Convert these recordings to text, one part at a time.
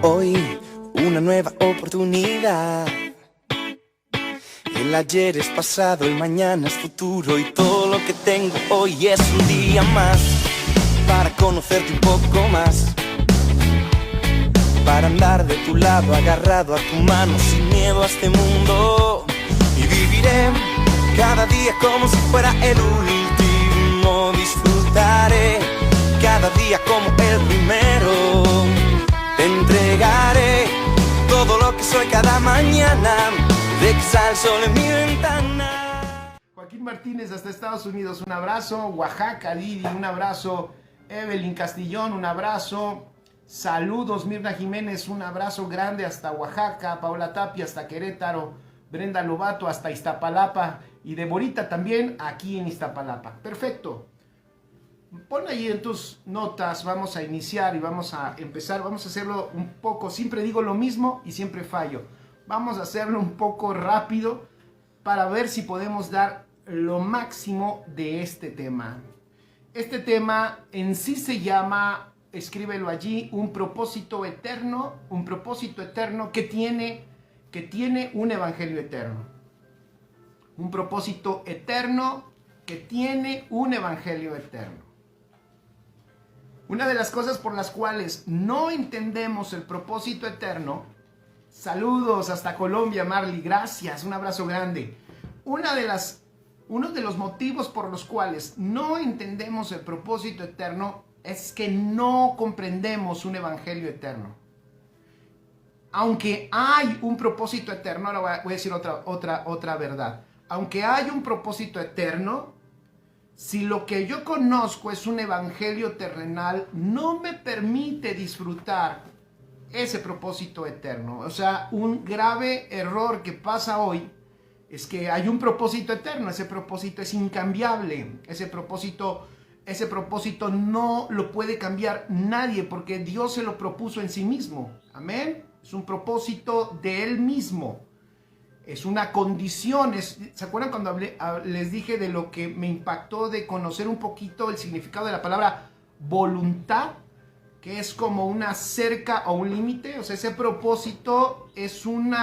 Hoy una nueva oportunidad. El ayer es pasado, el mañana es futuro y todo lo que tengo hoy es un día más para conocerte un poco más, para andar de tu lado agarrado a tu mano sin miedo a este mundo, y viviré cada día como si fuera el último. Disfrutaré cada día como el primero. Te entregaré todo lo que soy cada mañana, de que sale el sol en mi ventana. Joaquín Martínez hasta Estados Unidos, un abrazo. Oaxaca, Didi, un abrazo. Evelyn Castillón, un abrazo. Saludos, Mirna Jiménez, un abrazo grande hasta Oaxaca. Paula Tapia hasta Querétaro. Brenda Lobato hasta Iztapalapa. Y Deborita también aquí en Iztapalapa. Perfecto. Pon ahí en tus notas, vamos a iniciar y vamos a empezar. Vamos a hacerlo un poco, siempre digo lo mismo y siempre fallo. Vamos a hacerlo un poco rápido para ver si podemos dar lo máximo de este tema. Este tema en sí se llama, escríbelo allí, un propósito eterno que tiene un evangelio eterno. Un propósito eterno que tiene un evangelio eterno. Una de las cosas por las cuales no entendemos el propósito eterno, saludos hasta Colombia, Marley, gracias, un abrazo grande. Uno de los motivos por los cuales no entendemos el propósito eterno es que no comprendemos un evangelio eterno. Aunque hay un propósito eterno, ahora voy a decir otra verdad. Aunque hay un propósito eterno, si lo que yo conozco es un evangelio terrenal, no me permite disfrutar ese propósito eterno. O sea, un grave error que pasa hoy es que hay un propósito eterno. Ese propósito es incambiable. Ese propósito no lo puede cambiar nadie porque Dios se lo propuso en sí mismo. Amén. Es un propósito de Él mismo. Es una condición. ¿Se acuerdan cuando les dije de lo que me impactó de conocer un poquito el significado de la palabra voluntad? Que es como una cerca o un límite. O sea, ese propósito es un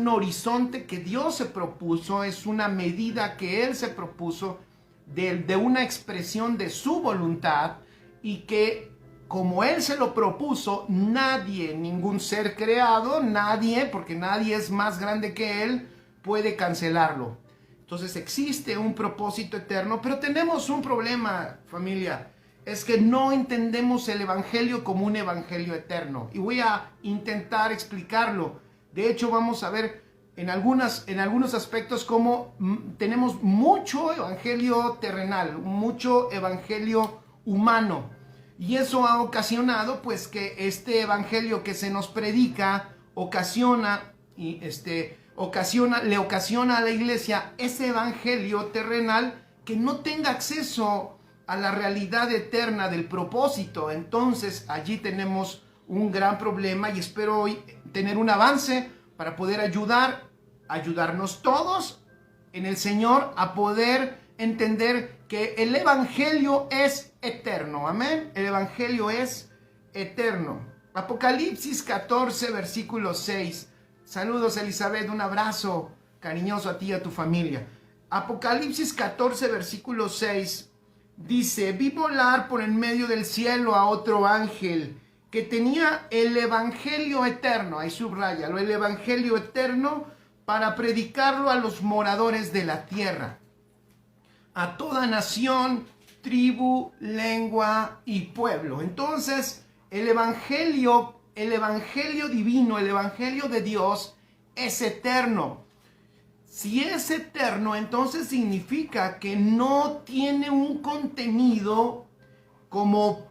horizonte que Dios se propuso, es una medida que Él se propuso de una expresión de su voluntad, y que como Él se lo propuso, nadie, ningún ser creado, nadie, porque nadie es más grande que Él, puede cancelarlo. Entonces existe un propósito eterno, pero tenemos un problema, familia. Es que no entendemos el evangelio como un evangelio eterno. Y voy a intentar explicarlo. De hecho, vamos a ver en algunos aspectos cómo tenemos mucho evangelio terrenal, mucho evangelio humano. Y eso ha ocasionado pues que este evangelio que se nos predica le ocasiona a la iglesia ese evangelio terrenal que no tenga acceso a la realidad eterna del propósito. Entonces allí tenemos un gran problema y espero hoy tener un avance para poder ayudarnos todos en el Señor a poder entender que el evangelio es eterno. Amén. El evangelio es eterno. Apocalipsis 14, versículo 6. Saludos, Elizabeth, un abrazo cariñoso a ti y a tu familia. Apocalipsis 14, versículo 6 dice: vi volar por en medio del cielo a otro ángel que tenía el evangelio eterno, ahí subráyalo, el evangelio eterno, para predicarlo a los moradores de la tierra, a toda nación, tribu, lengua y pueblo. Entonces, el evangelio divino, el evangelio de Dios es eterno. Si es eterno, entonces significa que no tiene un contenido como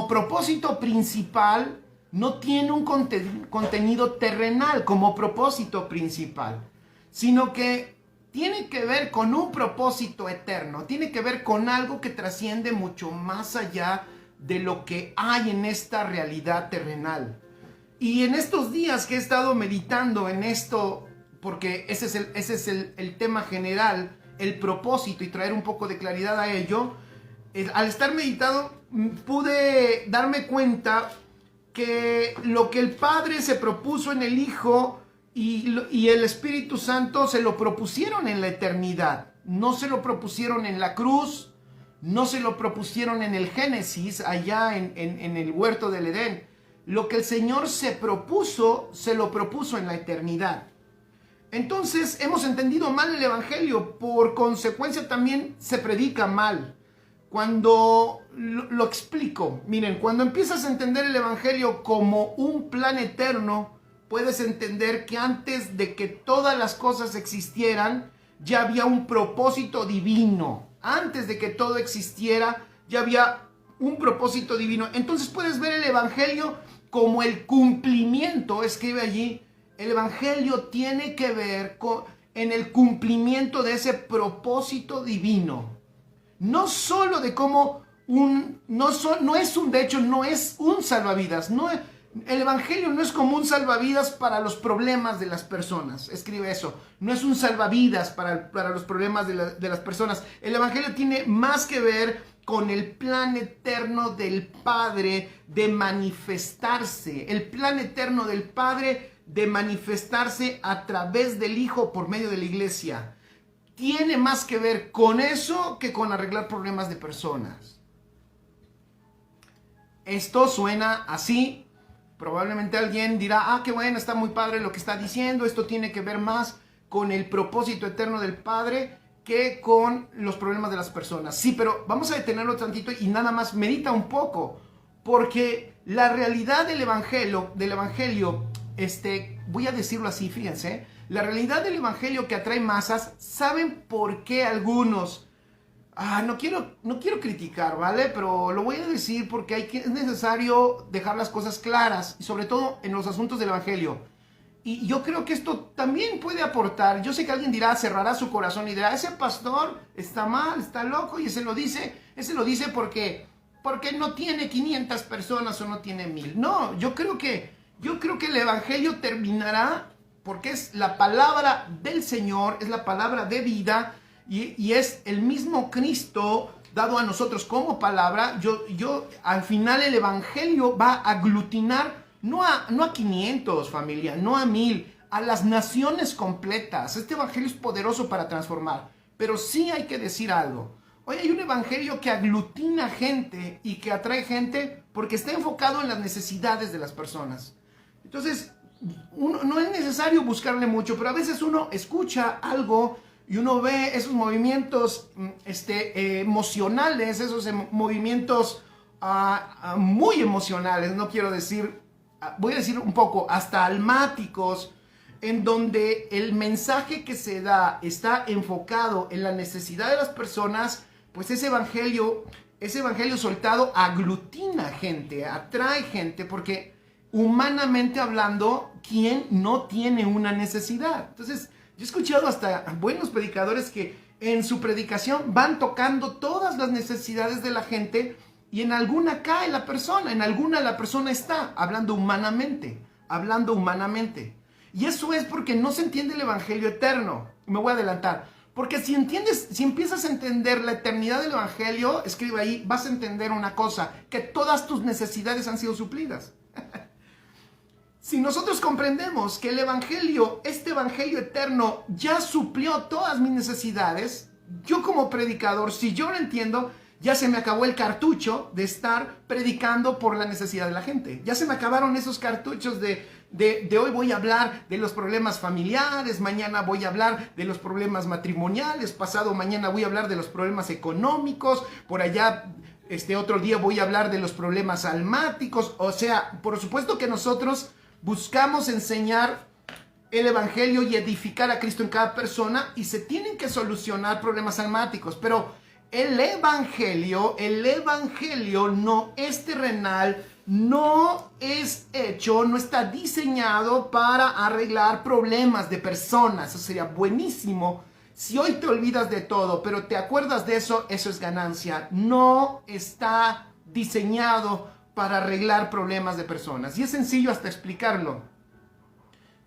propósito principal, no tiene un contenido terrenal como propósito principal, sino que tiene que ver con un propósito eterno, tiene que ver con algo que trasciende mucho más allá de lo que hay en esta realidad terrenal. Y en estos días que he estado meditando en esto, porque ese es el tema general, el propósito, y traer un poco de claridad a ello, al estar meditando pude darme cuenta que lo que el Padre se propuso en el Hijo y el Espíritu Santo se lo propusieron en la eternidad. No se lo propusieron en la cruz, no se lo propusieron en el Génesis, allá en el huerto del Edén. Lo que el Señor se lo propuso en la eternidad. Entonces hemos entendido mal el Evangelio, por consecuencia también se predica mal. Cuando lo explico, miren, cuando empiezas a entender el Evangelio como un plan eterno, puedes entender que antes de que todas las cosas existieran, ya había un propósito divino. Antes de que todo existiera, ya había un propósito divino. Entonces puedes ver el Evangelio como el cumplimiento, escribe allí. El Evangelio tiene que ver en el cumplimiento de ese propósito divino. No solo de cómo no es un salvavidas. El Evangelio no es como un salvavidas para los problemas de las personas. Escribe eso. No es un salvavidas para los problemas de las personas. El Evangelio tiene más que ver con el plan eterno del Padre de manifestarse. El plan eterno del Padre de manifestarse a través del Hijo por medio de la iglesia. Tiene más que ver con eso que con arreglar problemas de personas. Esto suena así. Probablemente alguien dirá, qué bueno, está muy padre lo que está diciendo. Esto tiene que ver más con el propósito eterno del Padre que con los problemas de las personas. Sí, pero vamos a detenerlo tantito y nada más medita un poco. Porque la realidad del Evangelio, voy a decirlo así, fíjense, la realidad del Evangelio que atrae masas, ¿saben por qué algunos? No quiero criticar, ¿vale? Pero lo voy a decir porque es necesario dejar las cosas claras, y sobre todo en los asuntos del Evangelio. Y yo creo que esto también puede aportar. Yo sé que alguien dirá, cerrará su corazón y dirá, ese pastor está mal, está loco, y ese lo dice porque no tiene 500 personas o no tiene 1000. No, yo creo que el Evangelio terminará porque es la palabra del Señor, es la palabra de vida, y es el mismo Cristo dado a nosotros como palabra. Al final el Evangelio va a aglutinar no a 500, familia, no a 1000, a las naciones completas. Este Evangelio es poderoso para transformar, pero sí hay que decir algo. Hoy hay un Evangelio que aglutina gente y que atrae gente porque está enfocado en las necesidades de las personas. Entonces, no es necesario buscarle mucho, pero a veces uno escucha algo y uno ve esos movimientos emocionales, esos movimientos muy emocionales, no quiero decir, voy a decir un poco, hasta almáticos, en donde el mensaje que se da está enfocado en la necesidad de las personas. Pues ese evangelio soltado aglutina gente, atrae gente, porque humanamente hablando, ¿quién no tiene una necesidad? Entonces, yo he escuchado hasta buenos predicadores que en su predicación van tocando todas las necesidades de la gente, y en alguna cae la persona, en alguna la persona está hablando humanamente. Y eso es porque no se entiende el evangelio eterno. Me voy a adelantar. Porque si empiezas a entender la eternidad del evangelio, escribe ahí, vas a entender una cosa, que todas tus necesidades han sido suplidas. Si nosotros comprendemos que el evangelio, este evangelio eterno, ya suplió todas mis necesidades, yo como predicador, si yo lo entiendo, ya se me acabó el cartucho de estar predicando por la necesidad de la gente. Ya se me acabaron esos cartuchos de hoy voy a hablar de los problemas familiares, mañana voy a hablar de los problemas matrimoniales, pasado mañana voy a hablar de los problemas económicos, por allá otro día voy a hablar de los problemas almáticos. O sea, por supuesto que nosotros buscamos enseñar el evangelio y edificar a Cristo en cada persona, y se tienen que solucionar problemas almáticos, pero el evangelio no es terrenal, no está diseñado para arreglar problemas de personas. Eso sería buenísimo. Si hoy te olvidas de todo, pero te acuerdas de eso, eso es ganancia. No está diseñado para arreglar problemas de personas. Y es sencillo hasta explicarlo.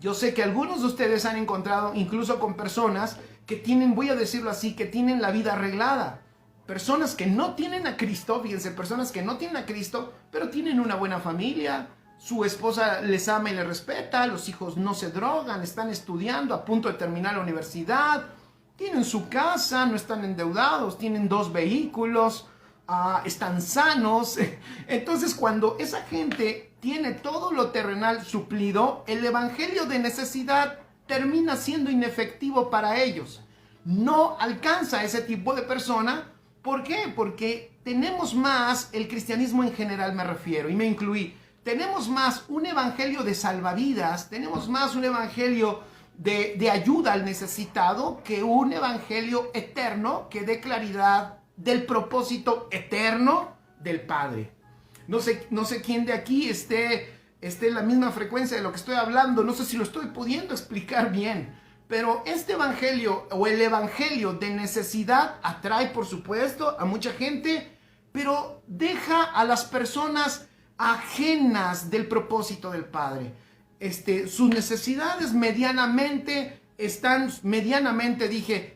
Yo sé que algunos de ustedes han encontrado incluso con personas que tienen, voy a decirlo así, que tienen la vida arreglada. Personas que no tienen a Cristo, fíjense, personas que no tienen a Cristo, pero tienen una buena familia, su esposa les ama y les respeta, los hijos no se drogan, están estudiando, a punto de terminar la universidad, tienen su casa, no están endeudados, tienen 2 vehículos, están sanos. Entonces, cuando esa gente tiene todo lo terrenal suplido, el evangelio de necesidad termina siendo inefectivo para ellos. No alcanza a ese tipo de persona. ¿Por qué? Porque tenemos más, el cristianismo en general me refiero, y me incluí, tenemos más un evangelio de salvavidas, tenemos más un evangelio de ayuda al necesitado que un evangelio eterno que dé claridad del propósito eterno del Padre. No sé quién de aquí esté en la misma frecuencia de lo que estoy hablando, no sé si lo estoy pudiendo explicar bien, pero este evangelio o el evangelio de necesidad atrae, por supuesto, a mucha gente, pero deja a las personas ajenas del propósito del Padre. Sus necesidades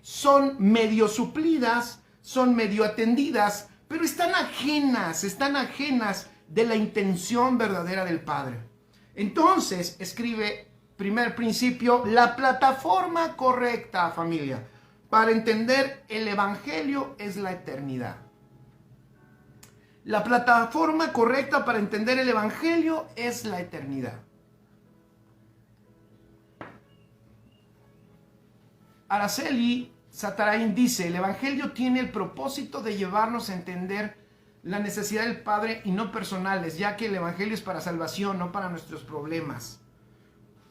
son medio suplidas, son medio atendidas, pero están ajenas de la intención verdadera del Padre. Entonces, escribe, primer principio, la plataforma correcta, familia, para entender el evangelio es la eternidad. La plataforma correcta para entender el evangelio es la eternidad. Araceli Satarain dice, el evangelio tiene el propósito de llevarnos a entender la necesidad del Padre y no personales, ya que el evangelio es para salvación, no para nuestros problemas.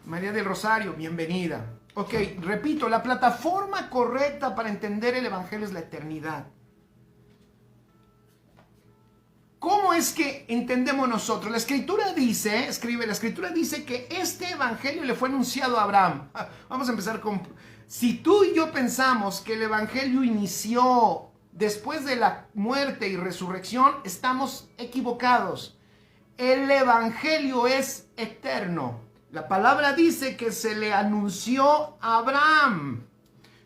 María del Rosario, bienvenida. Ok, repito, la plataforma correcta para entender el evangelio es la eternidad. ¿Cómo es que entendemos nosotros? La escritura dice, la escritura dice que este evangelio le fue anunciado a Abraham. Vamos a empezar con... Si tú y yo pensamos que el evangelio inició después de la muerte y resurrección, estamos equivocados. El evangelio es eterno. La palabra dice que se le anunció a Abraham.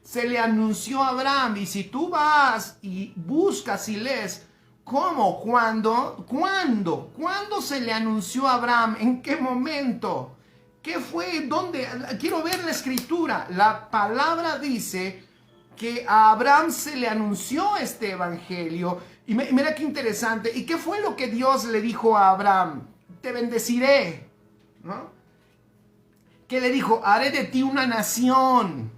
Se le anunció a Abraham. Y si tú vas y buscas y lees, ¿cómo? ¿Cuándo? ¿Cuándo se le anunció a Abraham? ¿En qué momento? ¿Qué fue? ¿Dónde? Quiero ver la escritura. La palabra dice que a Abraham se le anunció este evangelio. Y mira qué interesante. ¿Y qué fue lo que Dios le dijo a Abraham? Te bendeciré, ¿no? ¿Qué le dijo? Haré de ti una nación.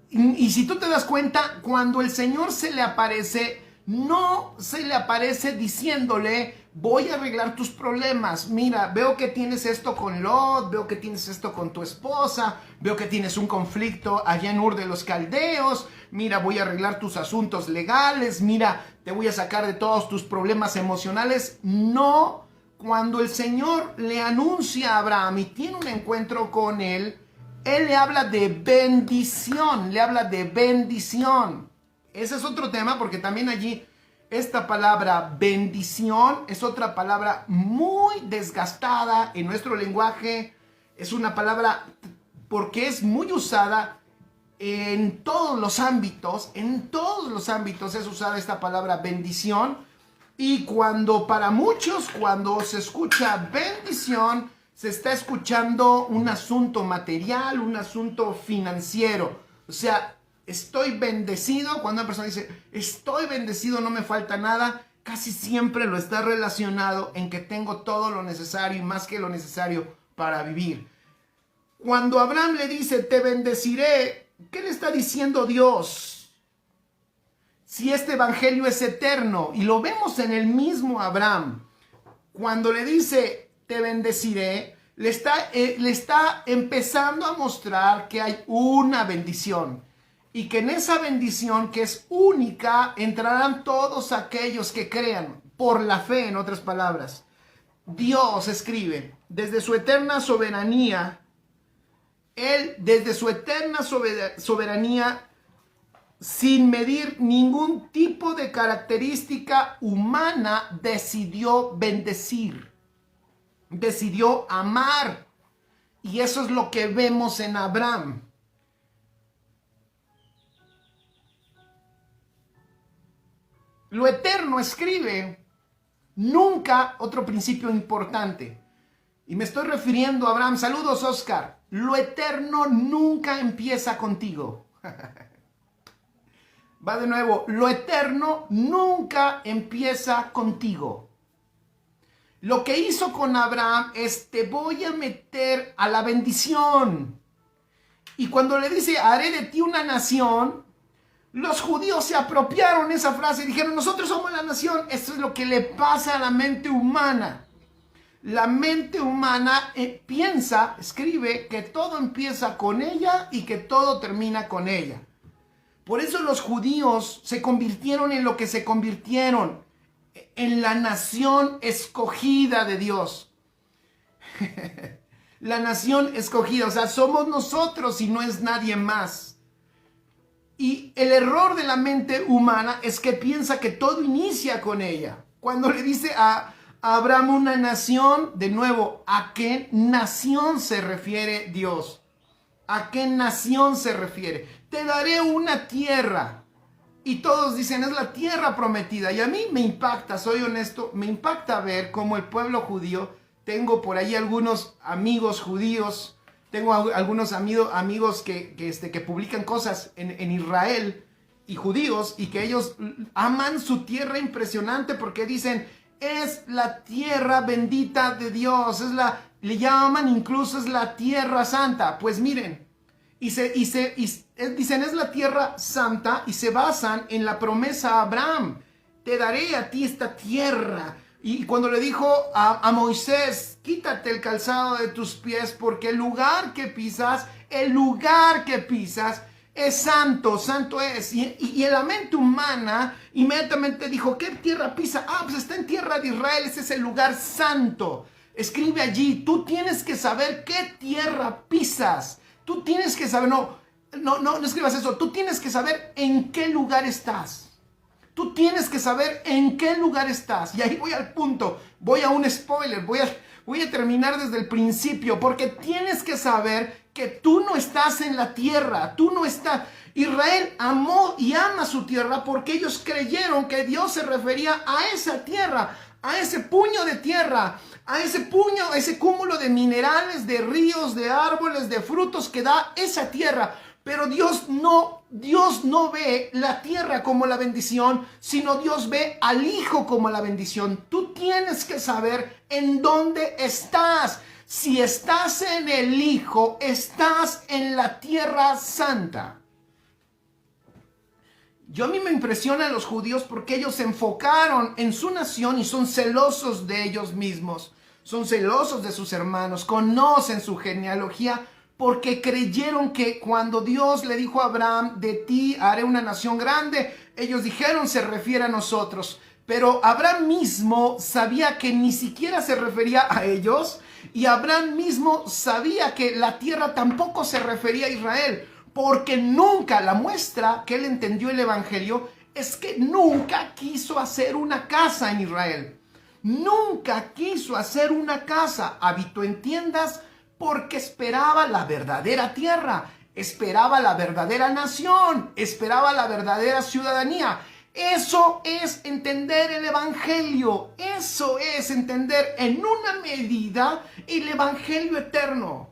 Y si tú te das cuenta, cuando el Señor se le aparece, no se le aparece diciéndole, voy a arreglar tus problemas. Mira, veo que tienes esto con Lot, veo que tienes esto con tu esposa, veo que tienes un conflicto allá en Ur de los Caldeos. Mira, voy a arreglar tus asuntos legales. Mira, te voy a sacar de todos tus problemas emocionales. No, cuando el Señor le anuncia a Abraham y tiene un encuentro con él le habla de bendición, Ese es otro tema porque también allí esta palabra bendición es otra palabra muy desgastada en nuestro lenguaje. Es una palabra porque es muy usada en todos los ámbitos. En todos los ámbitos es usada esta palabra bendición. Y para muchos, cuando se escucha bendición, se está escuchando un asunto material, un asunto financiero. O sea, estoy bendecido. Cuando una persona dice, estoy bendecido, no me falta nada, casi siempre lo está relacionado en que tengo todo lo necesario y más que lo necesario para vivir. Cuando Abraham le dice, te bendeciré, ¿qué le está diciendo Dios? Si este evangelio es eterno, y lo vemos en el mismo Abraham, cuando le dice, te bendeciré, le está empezando a mostrar que hay una bendición y que en esa bendición que es única entrarán todos aquellos que crean por la fe, en otras palabras. Dios escribe, desde su eterna soberanía, sin medir ningún tipo de característica humana, decidió bendecir. Decidió amar. Y eso es lo que vemos en Abraham. Lo eterno, escribe, nunca, otro principio importante, y me estoy refiriendo a Abraham. Saludos, Oscar. Lo eterno nunca empieza contigo. Va de nuevo. Lo eterno nunca empieza contigo. Lo que hizo con Abraham es: te voy a meter a la bendición. Y cuando le dice: haré de ti una nación, los judíos se apropiaron esa frase y dijeron: nosotros somos la nación. Esto es lo que le pasa a la mente humana. La mente humana piensa, escribe, que todo empieza con ella y que todo termina con ella. Por eso los judíos se convirtieron en lo que se convirtieron, en la nación escogida de Dios. La nación escogida, o sea, somos nosotros y no es nadie más. Y el error de la mente humana es que piensa que todo inicia con ella. Cuando le dice a Abraham una nación, de nuevo, ¿a qué nación se refiere Dios? ¿A qué nación se refiere? Te daré una tierra. Y todos dicen: es la tierra prometida. Y a mí me impacta, soy honesto, me impacta ver cómo el pueblo judío, tengo por ahí algunos amigos judíos, tengo algunos amigos que publican cosas en Israel y judíos, y que ellos aman su tierra impresionante porque dicen: es la tierra bendita de Dios, le llaman incluso es la tierra santa. Pues miren, dicen es la tierra santa y se basan en la promesa a Abraham: te daré a ti esta tierra. Y cuando le dijo a Moisés: quítate el calzado de tus pies porque el lugar que pisas es santo, santo es. Y en la mente humana inmediatamente dijo: ¿qué tierra pisa? Pues está en tierra de Israel, ese es el lugar santo. Escribe allí: tú tienes que saber qué tierra pisas. Tú tienes que saber, no escribas eso. Tú tienes que saber en qué lugar estás. Tú tienes que saber en qué lugar estás. Y ahí voy al punto, voy a un spoiler, voy a terminar desde el principio, porque tienes que saber que tú no estás en la tierra, tú no estás. Israel amó y ama su tierra porque ellos creyeron que Dios se refería a esa tierra, a ese puño de tierra, a ese cúmulo de minerales, de ríos, de árboles, de frutos que da esa tierra. Pero Dios no ve la tierra como la bendición, sino Dios ve al Hijo como la bendición. Tú tienes que saber en dónde estás. Si estás en el Hijo, estás en la tierra santa. A mí me impresionan los judíos porque ellos se enfocaron en su nación y son celosos de ellos mismos. Son celosos de sus hermanos, conocen su genealogía, porque creyeron que cuando Dios le dijo a Abraham: de ti haré una nación grande, ellos dijeron: se refiere a nosotros. Pero Abraham mismo sabía que ni siquiera se refería a ellos, y Abraham mismo sabía que la tierra tampoco se refería a Israel, porque nunca, la muestra que él entendió el evangelio es que nunca quiso hacer una casa en Israel. Nunca quiso hacer una casa. Habitó en tiendas porque esperaba la verdadera tierra, esperaba la verdadera nación, esperaba la verdadera ciudadanía. Eso es entender el evangelio. Eso es entender en una medida el evangelio eterno.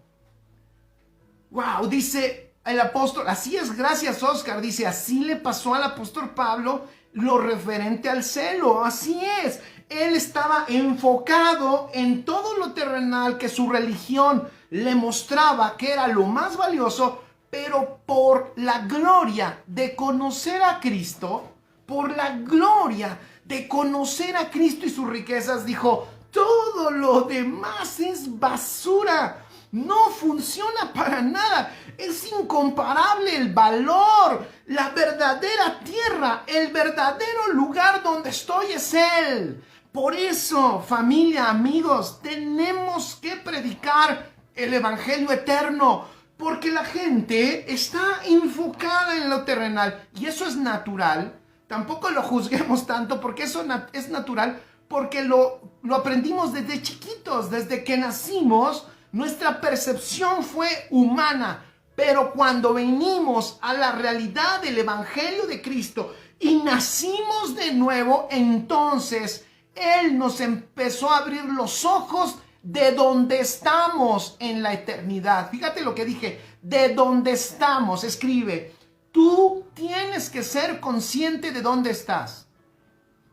Wow, dice el apóstol, así es, gracias Oscar, dice: así le pasó al apóstol Pablo lo referente al celo. Así es, él estaba enfocado en todo lo terrenal que su religión le mostraba que era lo más valioso, pero por la gloria de conocer a Cristo, por la gloria de conocer a Cristo y sus riquezas, dijo: todo lo demás es basura, no funciona para nada, es incomparable el valor, la verdadera tierra, el verdadero lugar donde estoy es Él. Por eso, familia, amigos, tenemos que predicar el evangelio eterno, porque la gente está enfocada en lo terrenal, y eso es natural. Tampoco lo juzguemos tanto, porque eso es natural, porque lo aprendimos desde chiquitos, desde que nacimos. Nuestra percepción fue humana, pero cuando venimos a la realidad del evangelio de Cristo y nacimos de nuevo, entonces Él nos empezó a abrir los ojos de donde estamos en la eternidad. Fíjate lo que dije, de donde estamos. Escribe, tú tienes que ser consciente de dónde estás.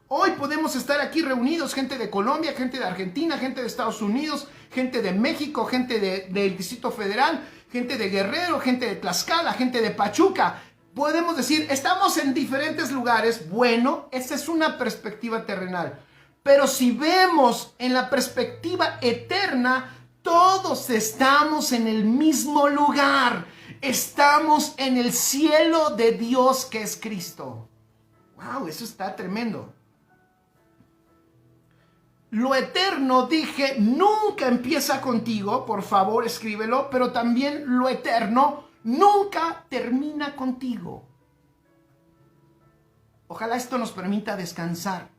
Hoy podemos estar aquí reunidos, gente de Colombia, gente de Argentina, gente de Estados Unidos, gente de México, gente del Distrito Federal, gente de Guerrero, gente de Tlaxcala, gente de Pachuca. Podemos decir, estamos en diferentes lugares. Bueno, esa es una perspectiva terrenal. Pero si vemos en la perspectiva eterna, todos estamos en el mismo lugar. Estamos en el cielo de Dios que es Cristo. ¡Wow! Eso está tremendo. Lo eterno, dije, nunca empieza contigo. Por favor, escríbelo. Pero también lo eterno nunca termina contigo. Ojalá esto nos permita descansar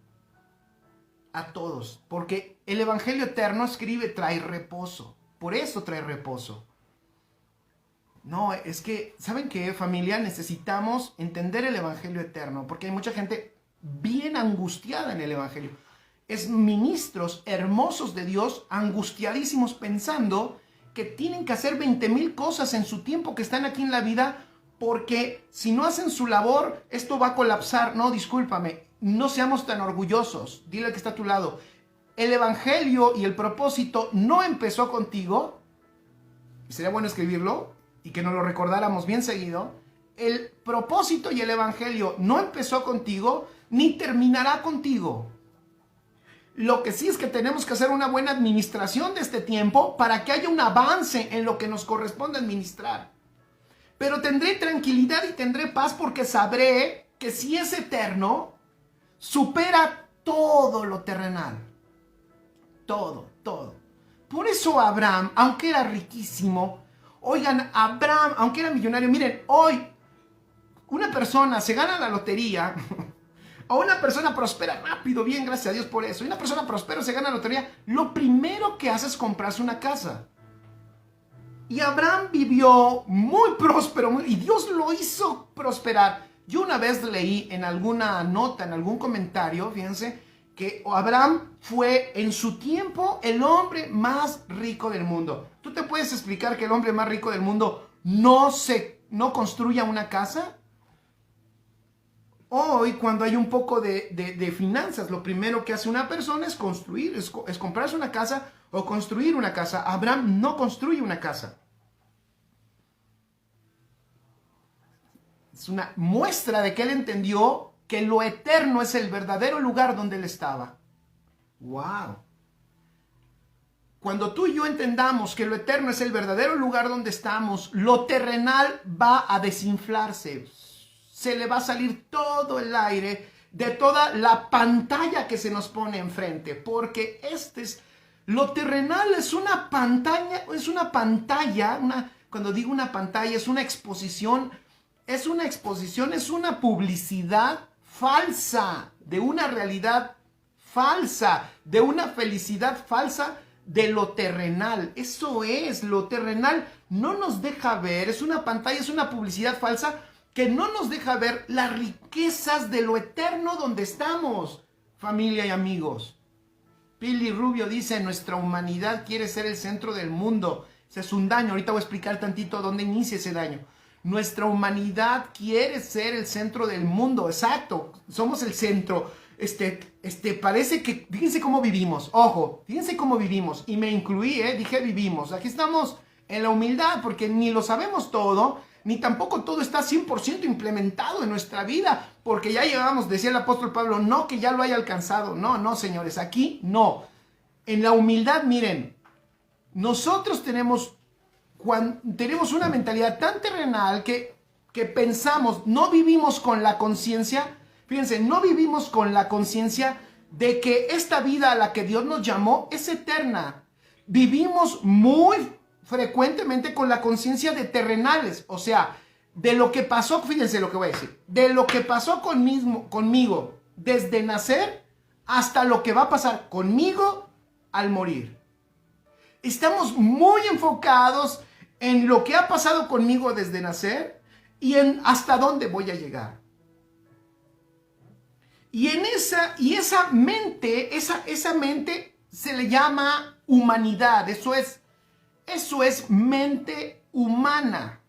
a todos, porque el Evangelio eterno, escribe, trae reposo. Por eso trae reposo. No, es que, ¿saben qué, familia? Necesitamos entender el Evangelio eterno, porque hay mucha gente bien angustiada en el Evangelio. Es ministros hermosos de Dios, angustiadísimos, pensando que tienen que hacer 20,000 cosas en su tiempo que están aquí en la vida, porque si no hacen su labor, esto va a colapsar. No, discúlpame, no seamos tan orgullosos. Dile al que está a tu lado, el Evangelio y el propósito no empezó contigo, y sería bueno escribirlo, y que nos lo recordáramos bien seguido. El propósito y el Evangelio no empezó contigo, ni terminará contigo. Lo que sí es que tenemos que hacer una buena administración de este tiempo para que haya un avance en lo que nos corresponde administrar. Pero tendré tranquilidad y tendré paz porque sabré que si es eterno, supera todo lo terrenal. Todo, todo. Por eso Abraham, aunque era riquísimo, oigan, Abraham, aunque era millonario, miren, hoy una persona se gana la lotería... O una persona prospera rápido, bien, gracias a Dios por eso. Y una persona prospera, se gana la lotería. Lo primero que hace es comprarse una casa. Y Abraham vivió muy próspero y Dios lo hizo prosperar. Yo una vez leí en alguna nota, en algún comentario, fíjense, que Abraham fue en su tiempo el hombre más rico del mundo. ¿Tú te puedes explicar que el hombre más rico del mundo no construya una casa? Hoy, cuando hay un poco de finanzas, lo primero que hace una persona es construir, es comprarse una casa o construir una casa. Abraham no construye una casa. Es una muestra de que él entendió que lo eterno es el verdadero lugar donde él estaba. ¡Wow! Cuando tú y yo entendamos que lo eterno es el verdadero lugar donde estamos, lo terrenal va a desinflarse. Se le va a salir todo el aire de toda la pantalla que se nos pone enfrente. Porque lo terrenal es una pantalla, cuando digo una pantalla, es una exposición, es una publicidad falsa, de una realidad falsa, de una felicidad falsa de lo terrenal. Eso es, lo terrenal no nos deja ver, es una pantalla, es una publicidad falsa, que no nos deja ver las riquezas de lo eterno donde estamos, familia y amigos. Pili Rubio dice, nuestra humanidad quiere ser el centro del mundo. Ese es un daño, ahorita voy a explicar tantito dónde inicia ese daño. Nuestra humanidad quiere ser el centro del mundo, exacto, somos el centro. Parece que, fíjense cómo vivimos, ojo, fíjense cómo vivimos, y me incluí, dije vivimos. Aquí estamos en la humildad porque ni lo sabemos todo, ni tampoco todo está 100% implementado en nuestra vida, porque ya llevamos, decía el apóstol Pablo, no que ya lo haya alcanzado, no, señores, aquí no. En la humildad, miren, nosotros tenemos una mentalidad tan terrenal que pensamos, no vivimos con la conciencia, fíjense, no vivimos con la conciencia de que esta vida a la que Dios nos llamó es eterna. Vivimos muy frecuentemente con la conciencia de terrenales, o sea, de lo que pasó, fíjense lo que voy a decir, de lo que pasó conmigo desde nacer hasta lo que va a pasar conmigo al morir. Estamos muy enfocados en lo que ha pasado conmigo desde nacer y en hasta dónde voy a llegar. Y esa mente se le llama humanidad. Eso es mente humana.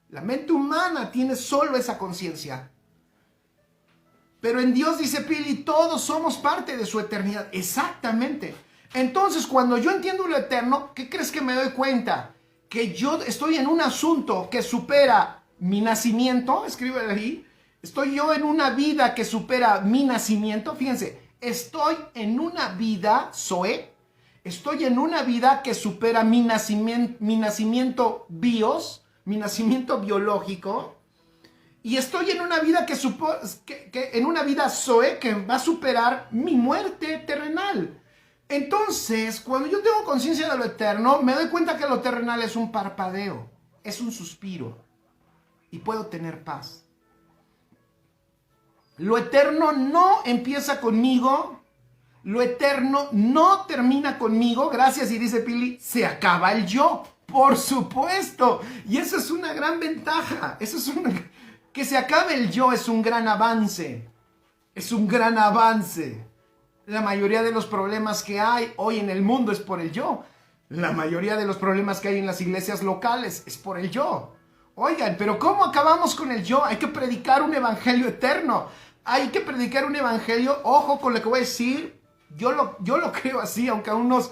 La mente humana tiene solo esa conciencia. Pero en Dios, dice Pili, todos somos parte de su eternidad. Exactamente. Entonces, cuando yo entiendo lo eterno, ¿qué crees que me doy cuenta? Que yo estoy en un asunto que supera mi nacimiento. Escribe ahí. Estoy yo en una vida que supera mi nacimiento. Fíjense, estoy en una vida, Zoe. Estoy en una vida que supera mi nacimiento bios, mi nacimiento biológico. Y estoy en una vida en una vida Zoe que va a superar mi muerte terrenal. Entonces, cuando yo tengo conciencia de lo eterno, me doy cuenta que lo terrenal es un parpadeo, es un suspiro. Y puedo tener paz. Lo eterno no empieza conmigo. Lo eterno no termina conmigo. Gracias, y dice Pili, se acaba el yo. Por supuesto. Y eso es una gran ventaja. Que se acabe el yo es un gran avance. Es un gran avance. La mayoría de los problemas que hay hoy en el mundo es por el yo. La mayoría de los problemas que hay en las iglesias locales es por el yo. Oigan, pero ¿cómo acabamos con el yo? Hay que predicar un evangelio eterno. Hay que predicar un evangelio, ojo con lo que voy a decir. Yo lo creo así, aunque unos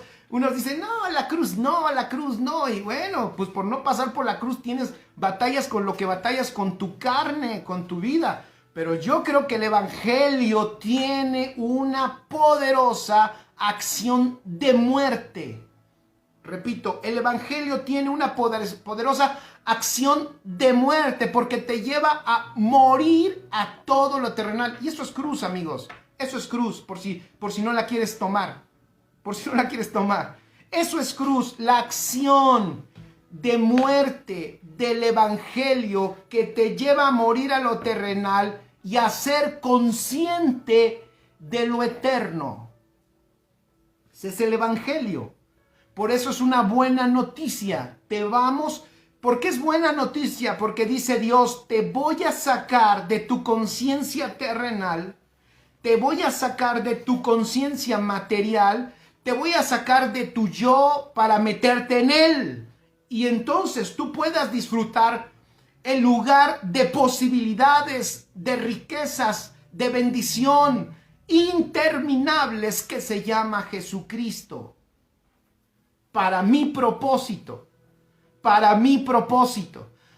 dicen, no, a la cruz no. Y bueno, pues por no pasar por la cruz tienes batallas con lo que batallas con tu carne, con tu vida. Pero yo creo que el evangelio tiene una poderosa acción de muerte. Repito, el evangelio tiene una poderosa acción de muerte porque te lleva a morir a todo lo terrenal. Y eso es cruz, amigos. Eso es cruz, por si no la quieres tomar. Por si no la quieres tomar. Eso es cruz, la acción de muerte del evangelio que te lleva a morir a lo terrenal y a ser consciente de lo eterno. Ese es el evangelio. Por eso es una buena noticia. ¿Por qué es buena noticia? Porque dice Dios, te voy a sacar de tu conciencia terrenal, te voy a sacar de tu conciencia material, te voy a sacar de tu yo para meterte en él. Y entonces tú puedas disfrutar el lugar de posibilidades, de riquezas, de bendición interminables que se llama Jesucristo. Para mi propósito,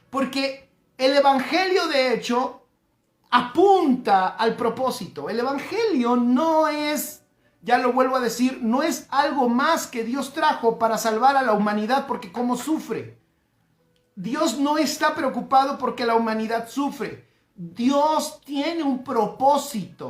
porque el evangelio de hecho apunta al propósito. El evangelio no es, ya lo vuelvo a decir, no es algo más que Dios trajo para salvar a la humanidad porque cómo sufre. Dios no está preocupado porque la humanidad sufre. Dios tiene un propósito,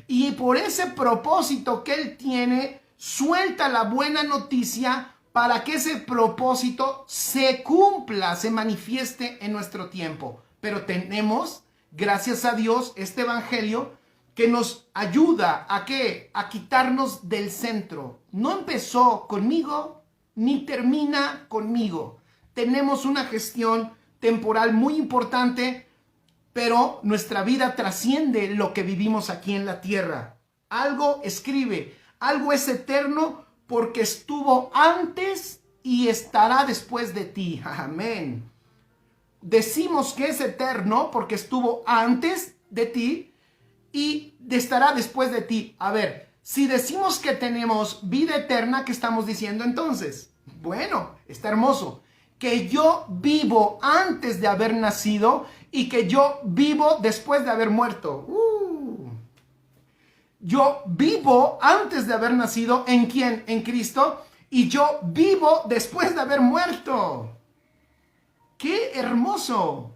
y por ese propósito que Él tiene, suelta la buena noticia para que ese propósito se cumpla, se manifieste en nuestro tiempo. Pero tenemos, gracias a Dios, este evangelio que nos ayuda ¿a qué? A quitarnos del centro. No empezó conmigo ni termina conmigo. Tenemos una gestión temporal muy importante, pero nuestra vida trasciende lo que vivimos aquí en la tierra. Algo es eterno porque estuvo antes y estará después de ti. Amén. Decimos que es eterno porque estuvo antes de ti y estará después de ti. A ver, si decimos que tenemos vida eterna, ¿qué estamos diciendo entonces? Bueno, está hermoso. Que yo vivo antes de haber nacido y que yo vivo después de haber muerto. Yo vivo antes de haber nacido. ¿En quién? En Cristo. Y yo vivo después de haber muerto. ¡Qué hermoso!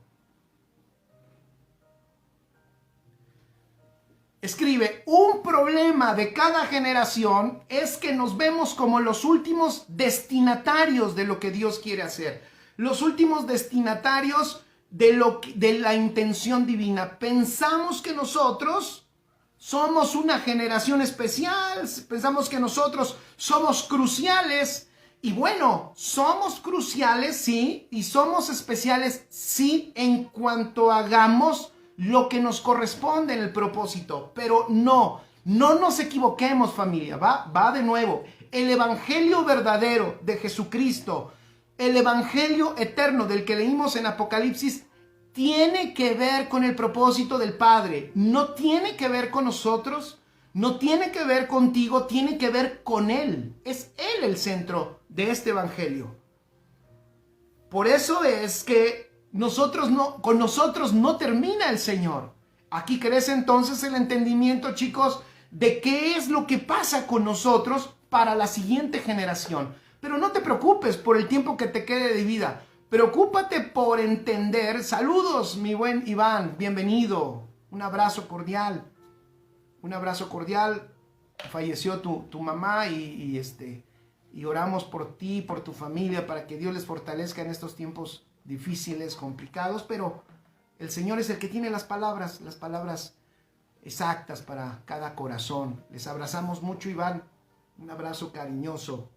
Escribe, un problema de cada generación es que nos vemos como los últimos destinatarios de lo que Dios quiere hacer. Los últimos destinatarios de la intención divina. Pensamos que nosotros somos una generación especial, pensamos que nosotros somos cruciales. Y bueno, somos cruciales, sí, y somos especiales, sí, en cuanto hagamos lo que nos corresponde en el propósito. Pero no nos equivoquemos, familia, va de nuevo. El evangelio verdadero de Jesucristo, el evangelio eterno del que leímos en Apocalipsis, tiene que ver con el propósito del Padre. No tiene que ver con nosotros, no tiene que ver contigo, tiene que ver con Él. Es Él el centro de este evangelio. Por eso es que con nosotros no termina el Señor. Aquí crece entonces el entendimiento, chicos, de qué es lo que pasa con nosotros para la siguiente generación. Pero no te preocupes por el tiempo que te quede de vida. Preocúpate por entender. Saludos, mi buen Iván, bienvenido. Un abrazo cordial. Un abrazo cordial. Falleció tu mamá y oramos por ti y por tu familia para que Dios les fortalezca en estos tiempos difíciles, complicados, pero el Señor es el que tiene las palabras exactas para cada corazón. Les abrazamos mucho, Iván. Un abrazo cariñoso.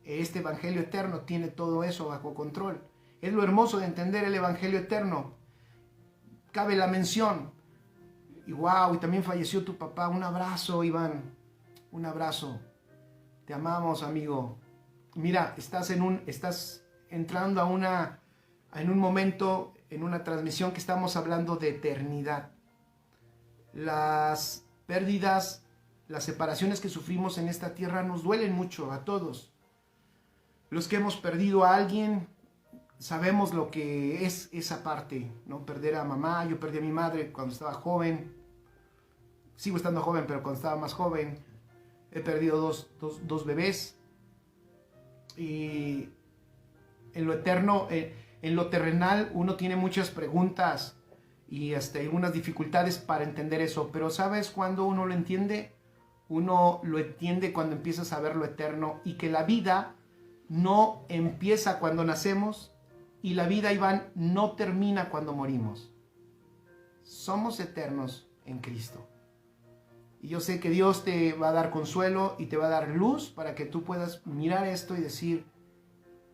Este evangelio eterno tiene todo eso bajo control. Es lo hermoso de entender el evangelio eterno. Cabe la mención. Y wow, y también falleció tu papá. Un abrazo, Iván. Un abrazo. Te amamos, amigo. Mira, estás entrando en un momento, en una transmisión que estamos hablando de eternidad. Las pérdidas, las separaciones que sufrimos en esta tierra nos duelen mucho a todos. Los que hemos perdido a alguien, sabemos lo que es esa parte, ¿no? Perder a mamá. Yo perdí a mi madre cuando estaba joven. Sigo estando joven, pero cuando estaba más joven. He perdido dos bebés. Y en lo eterno, en lo terrenal, uno tiene muchas preguntas y algunas dificultades para entender eso. Pero ¿sabes cuándo uno lo entiende? Uno lo entiende cuando empiezas a ver lo eterno y que la vida no empieza cuando nacemos y la vida, Iván, no termina cuando morimos. Somos eternos en Cristo. Y yo sé que Dios te va a dar consuelo y te va a dar luz para que tú puedas mirar esto y decir,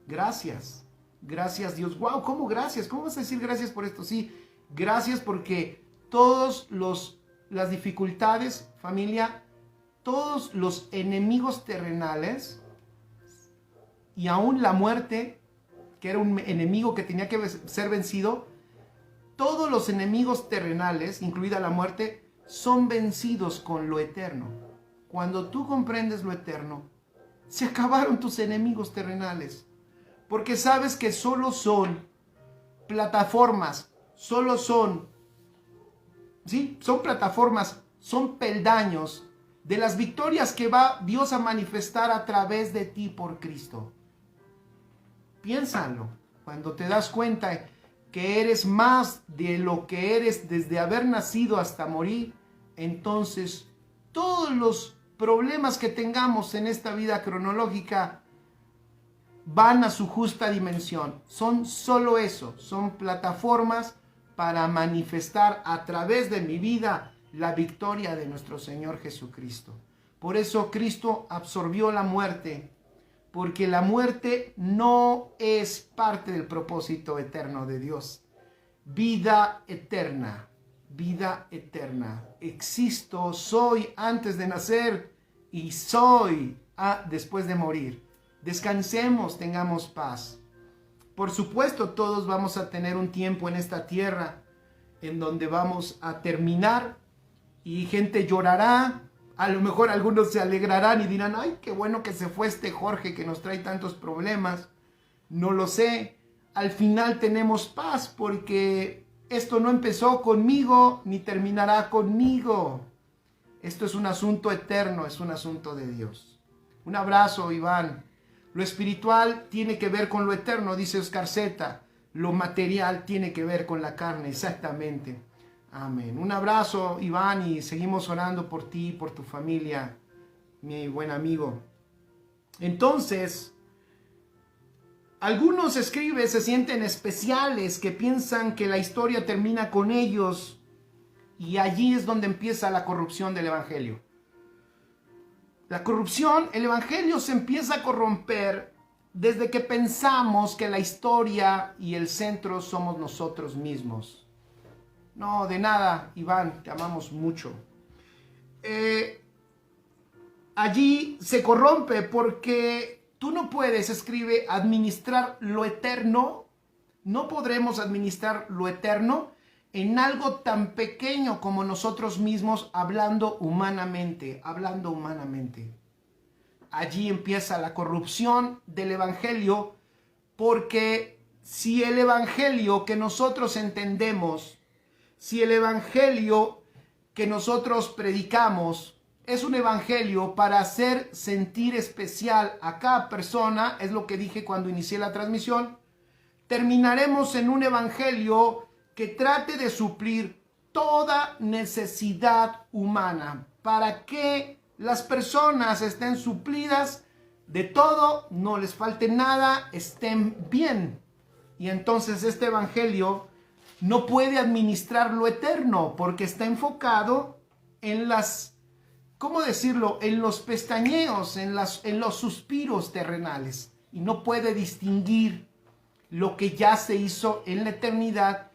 gracias, gracias Dios. Wow, ¿cómo gracias? ¿Cómo vas a decir gracias por esto? Sí, gracias porque todas las dificultades, familia, todos los enemigos terrenales y aún la muerte, que era un enemigo que tenía que ser vencido, todos los enemigos terrenales, incluida la muerte, son vencidos con lo eterno. Cuando tú comprendes lo eterno, se acabaron tus enemigos terrenales. Porque sabes que solo son plataformas, son plataformas, son peldaños de las victorias que va Dios a manifestar a través de ti por Cristo. Piénsalo, cuando te das cuenta que eres más de lo que eres desde haber nacido hasta morir, entonces todos los problemas que tengamos en esta vida cronológica van a su justa dimensión. Son solo eso, son plataformas para manifestar a través de mi vida la victoria de nuestro Señor Jesucristo. Por eso Cristo absorbió la muerte, porque la muerte no es parte del propósito eterno de Dios. Vida eterna, vida eterna. Existo, soy antes de nacer y soy después de morir. Descansemos, tengamos paz. Por supuesto, todos vamos a tener un tiempo en esta tierra en donde vamos a terminar y gente llorará. A lo mejor algunos se alegrarán y dirán, ay, qué bueno que se fue este Jorge que nos trae tantos problemas. No lo sé. Al final tenemos paz porque esto no empezó conmigo ni terminará conmigo. Esto es un asunto eterno, es un asunto de Dios. Un abrazo, Iván. Lo espiritual tiene que ver con lo eterno, dice Oscar Zeta. Lo material tiene que ver con la carne, exactamente. Amén. Un abrazo, Iván, y seguimos orando por ti y por tu familia, mi buen amigo. Entonces, algunos escribes se sienten especiales, que piensan que la historia termina con ellos, y allí es donde empieza la corrupción del evangelio. La corrupción, el evangelio se empieza a corromper desde que pensamos que la historia y el centro somos nosotros mismos. No, de nada, Iván, te amamos mucho. Allí se corrompe porque tú no puedes, escribe, administrar lo eterno. No podremos administrar lo eterno en algo tan pequeño como nosotros mismos, hablando humanamente. Allí empieza la corrupción del evangelio, porque si el evangelio que nosotros entendemos, si el evangelio que nosotros predicamos es un evangelio para hacer sentir especial a cada persona, es lo que dije cuando inicié la transmisión, terminaremos en un evangelio que trate de suplir toda necesidad humana para que las personas estén suplidas de todo, no les falte nada, estén bien. Y entonces este evangelio no puede administrar lo eterno porque está enfocado en las, ¿cómo decirlo?, en los pestañeos, en los suspiros terrenales, y no puede distinguir lo que ya se hizo en la eternidad,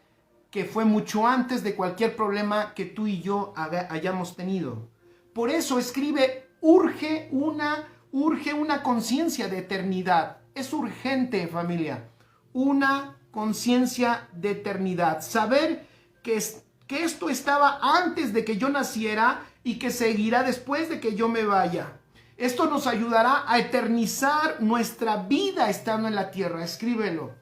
que fue mucho antes de cualquier problema que tú y yo hayamos tenido. Por eso escribe, urge una conciencia de eternidad. Es urgente, familia, una conciencia de eternidad. Saber que esto estaba antes de que yo naciera y que seguirá después de que yo me vaya. Esto nos ayudará a eternizar nuestra vida estando en la tierra. Escríbelo.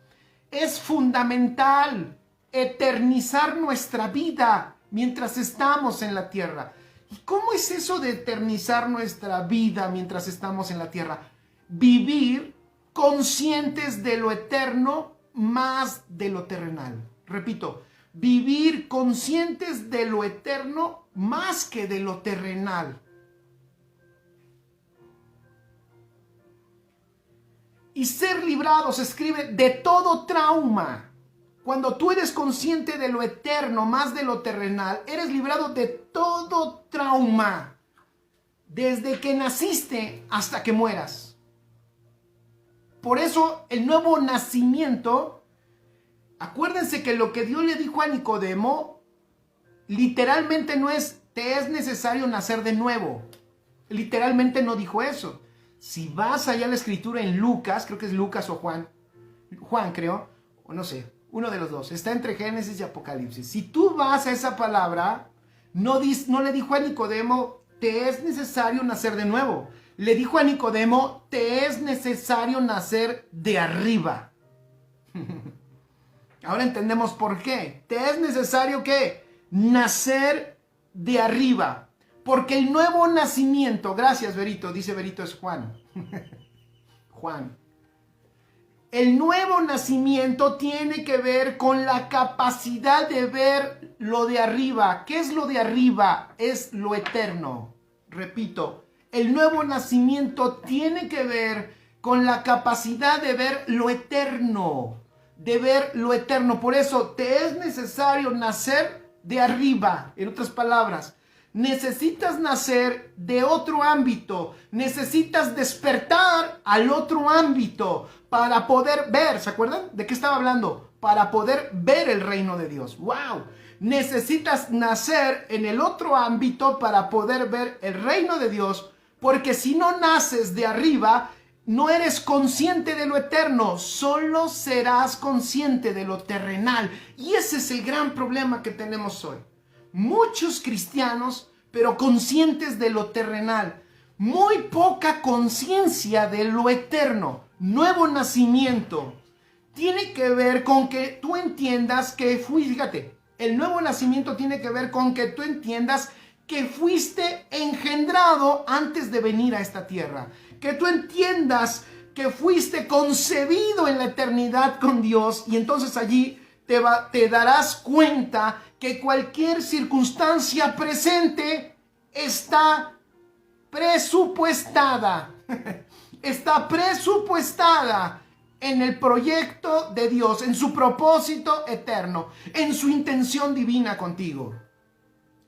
Es fundamental eternizar nuestra vida mientras estamos en la tierra. ¿Y cómo es eso de eternizar nuestra vida mientras estamos en la tierra? Vivir conscientes de lo eterno más de lo terrenal. Repito, vivir conscientes de lo eterno más que de lo terrenal. Y ser librados, escribe, de todo trauma. Cuando tú eres consciente de lo eterno más de lo terrenal, eres librado de todo trauma, desde que naciste hasta que mueras. Por eso el nuevo nacimiento, acuérdense que lo que Dios le dijo a Nicodemo, literalmente no es, te es necesario nacer de nuevo. Literalmente no dijo eso. Si vas allá a la escritura en Lucas, creo que es Lucas o Juan creo, o no sé, uno de los dos, está entre Génesis y Apocalipsis. Si tú vas a esa palabra, no le dijo a Nicodemo, te es necesario nacer de nuevo. Le dijo a Nicodemo, te es necesario nacer de arriba. Ahora entendemos por qué. Te es necesario ¿qué? Nacer de arriba. Porque el nuevo nacimiento, gracias Berito, dice Berito es Juan. Juan. El nuevo nacimiento tiene que ver con la capacidad de ver lo de arriba. ¿Qué es lo de arriba? Es lo eterno. Repito, el nuevo nacimiento tiene que ver con la capacidad de ver lo eterno. De ver lo eterno. Por eso te es necesario nacer de arriba. En otras palabras, necesitas nacer de otro ámbito. Necesitas despertar al otro ámbito para poder ver. ¿Se acuerdan? ¿De qué estaba hablando? Para poder ver el reino de Dios. ¡Wow! Necesitas nacer en el otro ámbito para poder ver el reino de Dios. Porque si no naces de arriba, no eres consciente de lo eterno. Solo serás consciente de lo terrenal. Y ese es el gran problema que tenemos hoy. Muchos cristianos, pero conscientes de lo terrenal. Muy poca conciencia de lo eterno. Nuevo nacimiento. Tiene que ver con que tú entiendas que fíjate, el nuevo nacimiento tiene que ver con que tú entiendas que fuiste engendrado antes de venir a esta tierra. Que tú entiendas que fuiste concebido en la eternidad con Dios y entonces allí te darás cuenta que cualquier circunstancia presente está presupuestada. Está presupuestada en el proyecto de Dios, en su propósito eterno, en su intención divina contigo.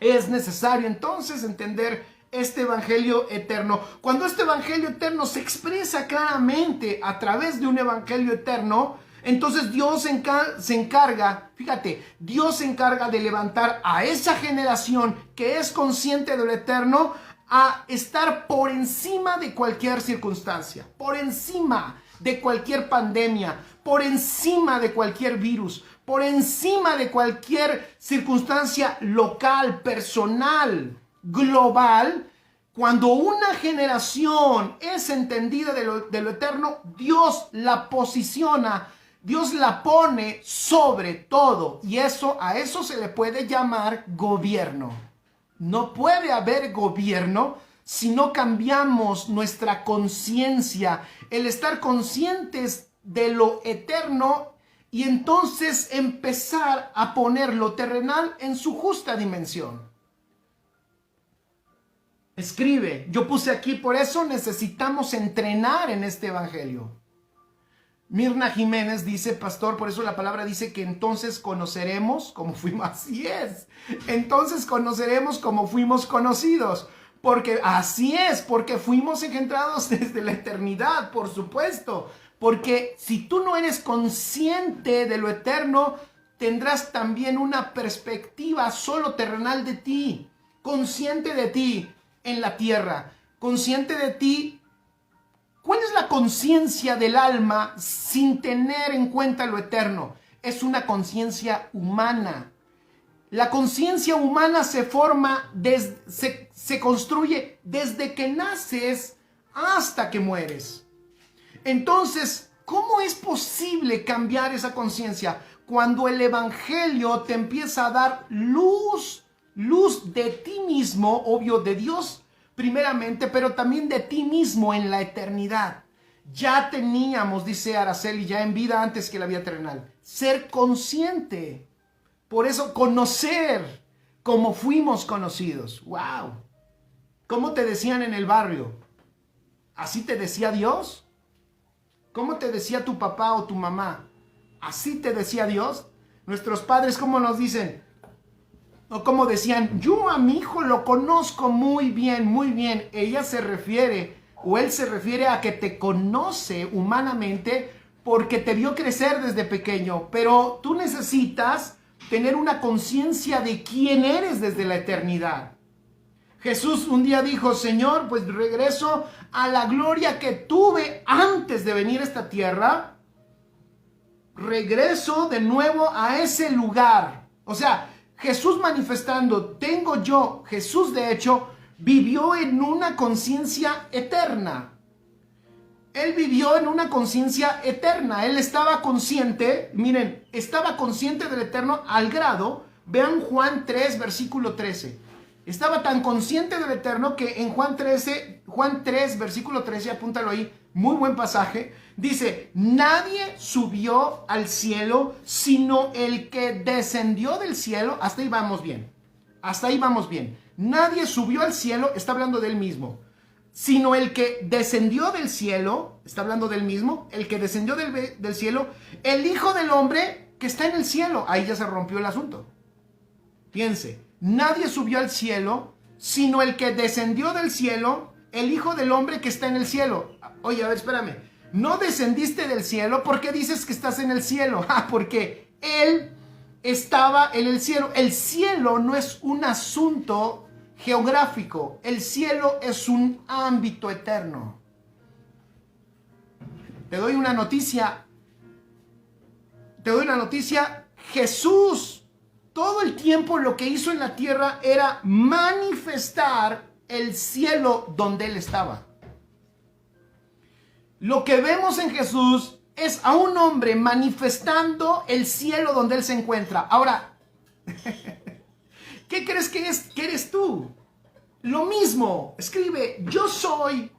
Es necesario entonces entender este evangelio eterno. Cuando este evangelio eterno se expresa claramente a través de un evangelio eterno, Entonces Dios se encarga, fíjate, Dios se encarga de levantar a esa generación que es consciente de lo eterno a estar por encima de cualquier circunstancia, por encima de cualquier pandemia, por encima de cualquier virus, por encima de cualquier circunstancia local, personal, global. Cuando una generación es entendida de lo eterno, Dios la posiciona, Dios la pone sobre todo, y a eso se le puede llamar gobierno. No puede haber gobierno si no cambiamos nuestra conciencia, el estar conscientes de lo eterno y entonces empezar a poner lo terrenal en su justa dimensión. Escribe, yo puse aquí, por eso necesitamos entrenar en este evangelio. Mirna Jiménez dice, pastor, por eso la palabra dice que entonces conoceremos como fuimos, así es, entonces conoceremos como fuimos conocidos, porque así es, porque fuimos engendrados desde la eternidad, por supuesto, porque si tú no eres consciente de lo eterno, tendrás también una perspectiva solo terrenal de ti, consciente de ti en la tierra, consciente de ti. ¿Cuál es la conciencia del alma sin tener en cuenta lo eterno? Es una conciencia humana. La conciencia humana se forma, se construye desde que naces hasta que mueres. Entonces, ¿cómo es posible cambiar esa conciencia? Cuando el evangelio te empieza a dar luz de ti mismo, obvio de Dios primeramente, pero también de ti mismo en la eternidad. Ya teníamos, dice Araceli, ya en vida antes que la vida terrenal, ser consciente. Por eso conocer como fuimos conocidos. ¡Wow! ¿Cómo te decían en el barrio? ¿Así te decía Dios? ¿Cómo te decía tu papá o tu mamá? ¿Así te decía Dios? Nuestros padres, ¿cómo nos dicen? O como decían, yo a mi hijo lo conozco muy bien, muy bien. Ella se refiere, o él se refiere a que te conoce humanamente porque te vio crecer desde pequeño. Pero tú necesitas tener una conciencia de quién eres desde la eternidad. Jesús un día dijo, Señor, pues regreso a la gloria que tuve antes de venir a esta tierra. Regreso de nuevo a ese lugar. O sea, Jesús manifestando, tengo yo, Jesús de hecho, vivió en una conciencia eterna. Él vivió en una conciencia eterna. Él estaba consciente, miren, estaba consciente del eterno al grado, vean Juan 3, versículo 13. Estaba tan consciente del eterno que en Juan 3, versículo 13, apúntalo ahí, muy buen pasaje, dice, nadie subió al cielo, sino el que descendió del cielo. Hasta ahí vamos bien, hasta ahí vamos bien. Nadie subió al cielo, está hablando de él mismo, sino el que descendió del cielo, está hablando del mismo, el que descendió del cielo, el Hijo del Hombre que está en el cielo. Ahí ya se rompió el asunto. Piense, nadie subió al cielo, sino el que descendió del cielo, el Hijo del Hombre que está en el cielo. Oye, a ver, espérame. No descendiste del cielo, ¿por qué dices que estás en el cielo? Porque Él estaba en el cielo. El cielo no es un asunto geográfico. El cielo es un ámbito eterno. Te doy una noticia. Jesús, todo el tiempo lo que hizo en la tierra era manifestar el cielo donde Él estaba. Lo que vemos en Jesús es a un hombre manifestando el cielo donde Él se encuentra. Ahora, ¿qué crees que eres tú? Lo mismo. Escribe, yo soy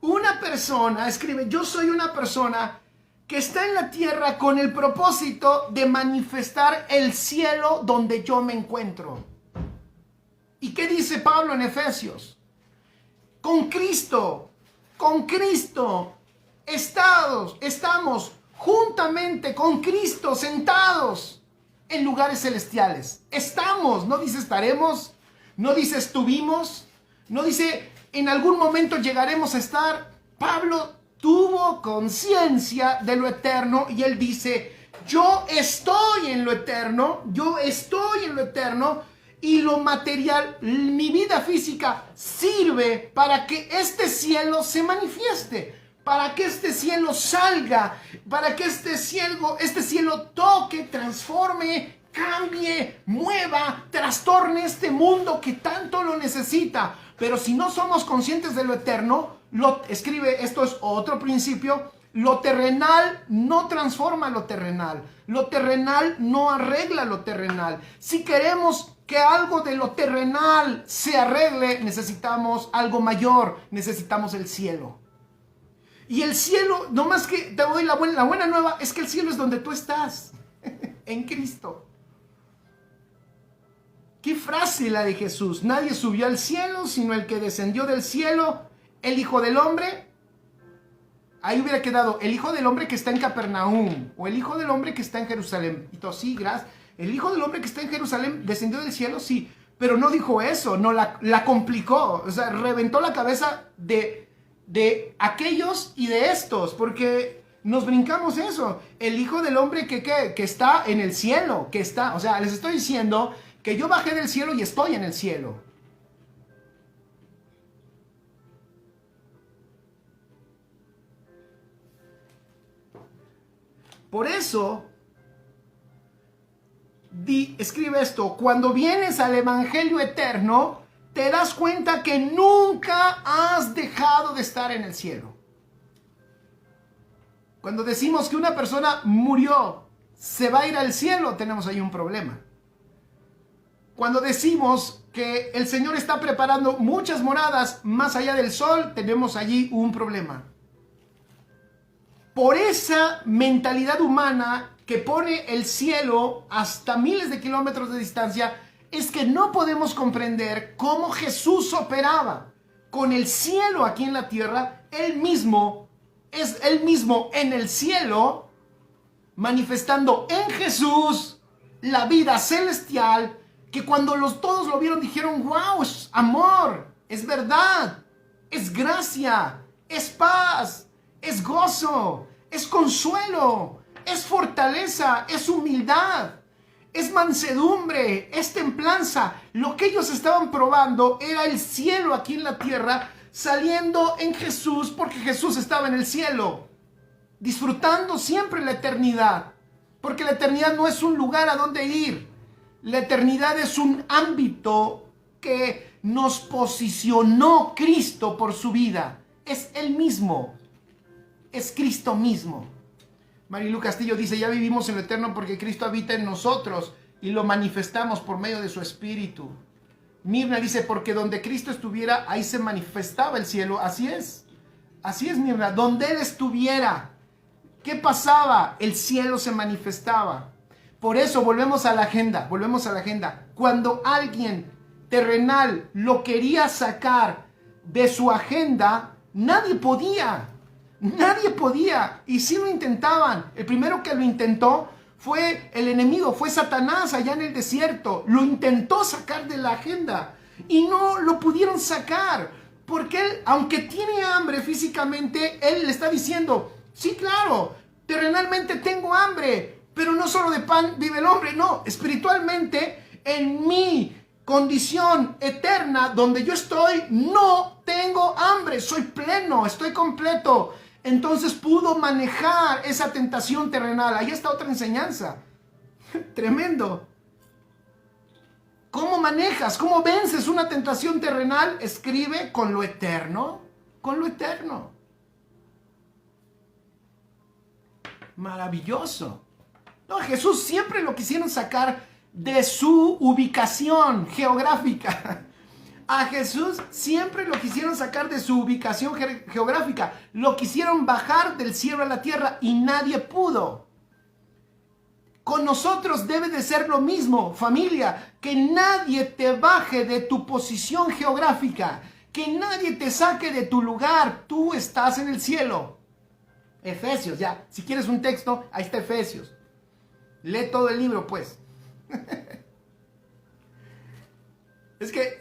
una persona que está en la tierra con el propósito de manifestar el cielo donde yo me encuentro. ¿Y qué dice Pablo en Efesios? Con Cristo estamos juntamente con Cristo sentados en lugares celestiales. Estamos, no dice estaremos, no dice estuvimos, no dice en algún momento llegaremos a estar. Pablo tuvo conciencia de lo eterno y él dice, yo estoy en lo eterno, y lo material, mi vida física, sirve para que este cielo se manifieste, para que este cielo salga, para que este cielo toque, transforme, cambie, mueva, trastorne este mundo que tanto lo necesita. Pero si no somos conscientes de lo eterno, esto es otro principio, lo terrenal no transforma lo terrenal no arregla lo terrenal. Si queremos que algo de lo terrenal se arregle, necesitamos algo mayor, necesitamos el cielo. Y el cielo, no más que te doy la buena nueva, es que el cielo es donde tú estás, en Cristo. ¿Qué frase la de Jesús? Nadie subió al cielo, sino el que descendió del cielo, el Hijo del Hombre. Ahí hubiera quedado el Hijo del Hombre que está en Capernaum, o el Hijo del Hombre que está en Jerusalén. Y todo, sí, gracias. El Hijo del Hombre que está en Jerusalén descendió del cielo, sí. Pero no dijo eso, no la complicó. O sea, reventó la cabeza de aquellos y de estos, porque nos brincamos eso. El Hijo del Hombre que está en el cielo, o sea, les estoy diciendo que yo bajé del cielo y estoy en el cielo. Por eso, escribe esto, cuando vienes al Evangelio eterno, te das cuenta que nunca has dejado de estar en el cielo. Cuando decimos que una persona murió, se va a ir al cielo, tenemos ahí un problema. Cuando decimos que el Señor está preparando muchas moradas más allá del sol, tenemos allí un problema. Por esa mentalidad humana que pone el cielo hasta miles de kilómetros de distancia, es que no podemos comprender cómo Jesús operaba con el cielo aquí en la tierra. Él mismo es él mismo en el cielo, manifestando en Jesús la vida celestial, que cuando todos lo vieron dijeron, wow, es amor, es verdad, es gracia, es paz, es gozo, es consuelo, es fortaleza, es humildad, es mansedumbre, es templanza. Lo que ellos estaban probando era el cielo aquí en la tierra, saliendo en Jesús, porque Jesús estaba en el cielo, disfrutando siempre la eternidad, porque la eternidad no es un lugar a donde ir. La eternidad es un ámbito que nos posicionó Cristo por su vida. Es Él mismo. Es Cristo mismo. Marilu Castillo dice, ya vivimos en lo eterno porque Cristo habita en nosotros y lo manifestamos por medio de su Espíritu. Mirna dice, porque donde Cristo estuviera, ahí se manifestaba el cielo. Así es, Mirna. Donde Él estuviera, ¿qué pasaba? El cielo se manifestaba. Por eso volvemos a la agenda. Cuando alguien terrenal lo quería sacar de su agenda, nadie podía. Y si lo intentaban. El primero que lo intentó fue el enemigo, fue Satanás allá en el desierto. Lo intentó sacar de la agenda y no lo pudieron sacar. Porque él, aunque tiene hambre físicamente, él le está diciendo, sí, claro, terrenalmente tengo hambre, pero no solo de pan vive el hombre, no, espiritualmente, en mi condición eterna, donde yo estoy, no tengo hambre, soy pleno, estoy completo. Entonces pudo manejar esa tentación terrenal. Ahí está otra enseñanza. Tremendo. ¿Cómo manejas? ¿Cómo vences una tentación terrenal? Escribe con lo eterno. Con lo eterno. Maravilloso. No, a Jesús siempre lo quisieron sacar de su ubicación geográfica. A Jesús siempre lo quisieron sacar de su ubicación geográfica. Lo quisieron bajar del cielo a la tierra y nadie pudo. Con nosotros debe de ser lo mismo, familia. Que nadie te baje de tu posición geográfica. Que nadie te saque de tu lugar. Tú estás en el cielo. Efesios, ya. Si quieres un texto, ahí está Efesios. Lee todo el libro, pues. Es que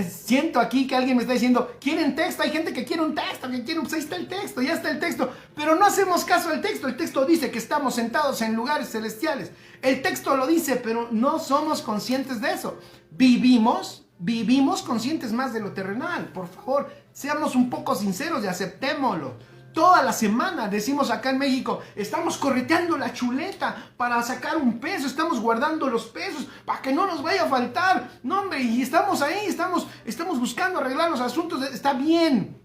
siento aquí que alguien me está diciendo, ¿quieren texto? Hay gente que quiere un texto, pues ahí está el texto, ya está el texto. Pero no hacemos caso al texto. El texto dice que estamos sentados en lugares celestiales. El texto lo dice, pero no somos conscientes de eso. Vivimos conscientes más de lo terrenal. Por favor, seamos un poco sinceros y aceptémoslo. Toda la semana decimos acá en México, estamos correteando la chuleta para sacar un peso, estamos guardando los pesos para que no nos vaya a faltar. No, hombre, y estamos ahí, estamos buscando arreglar los asuntos. Está bien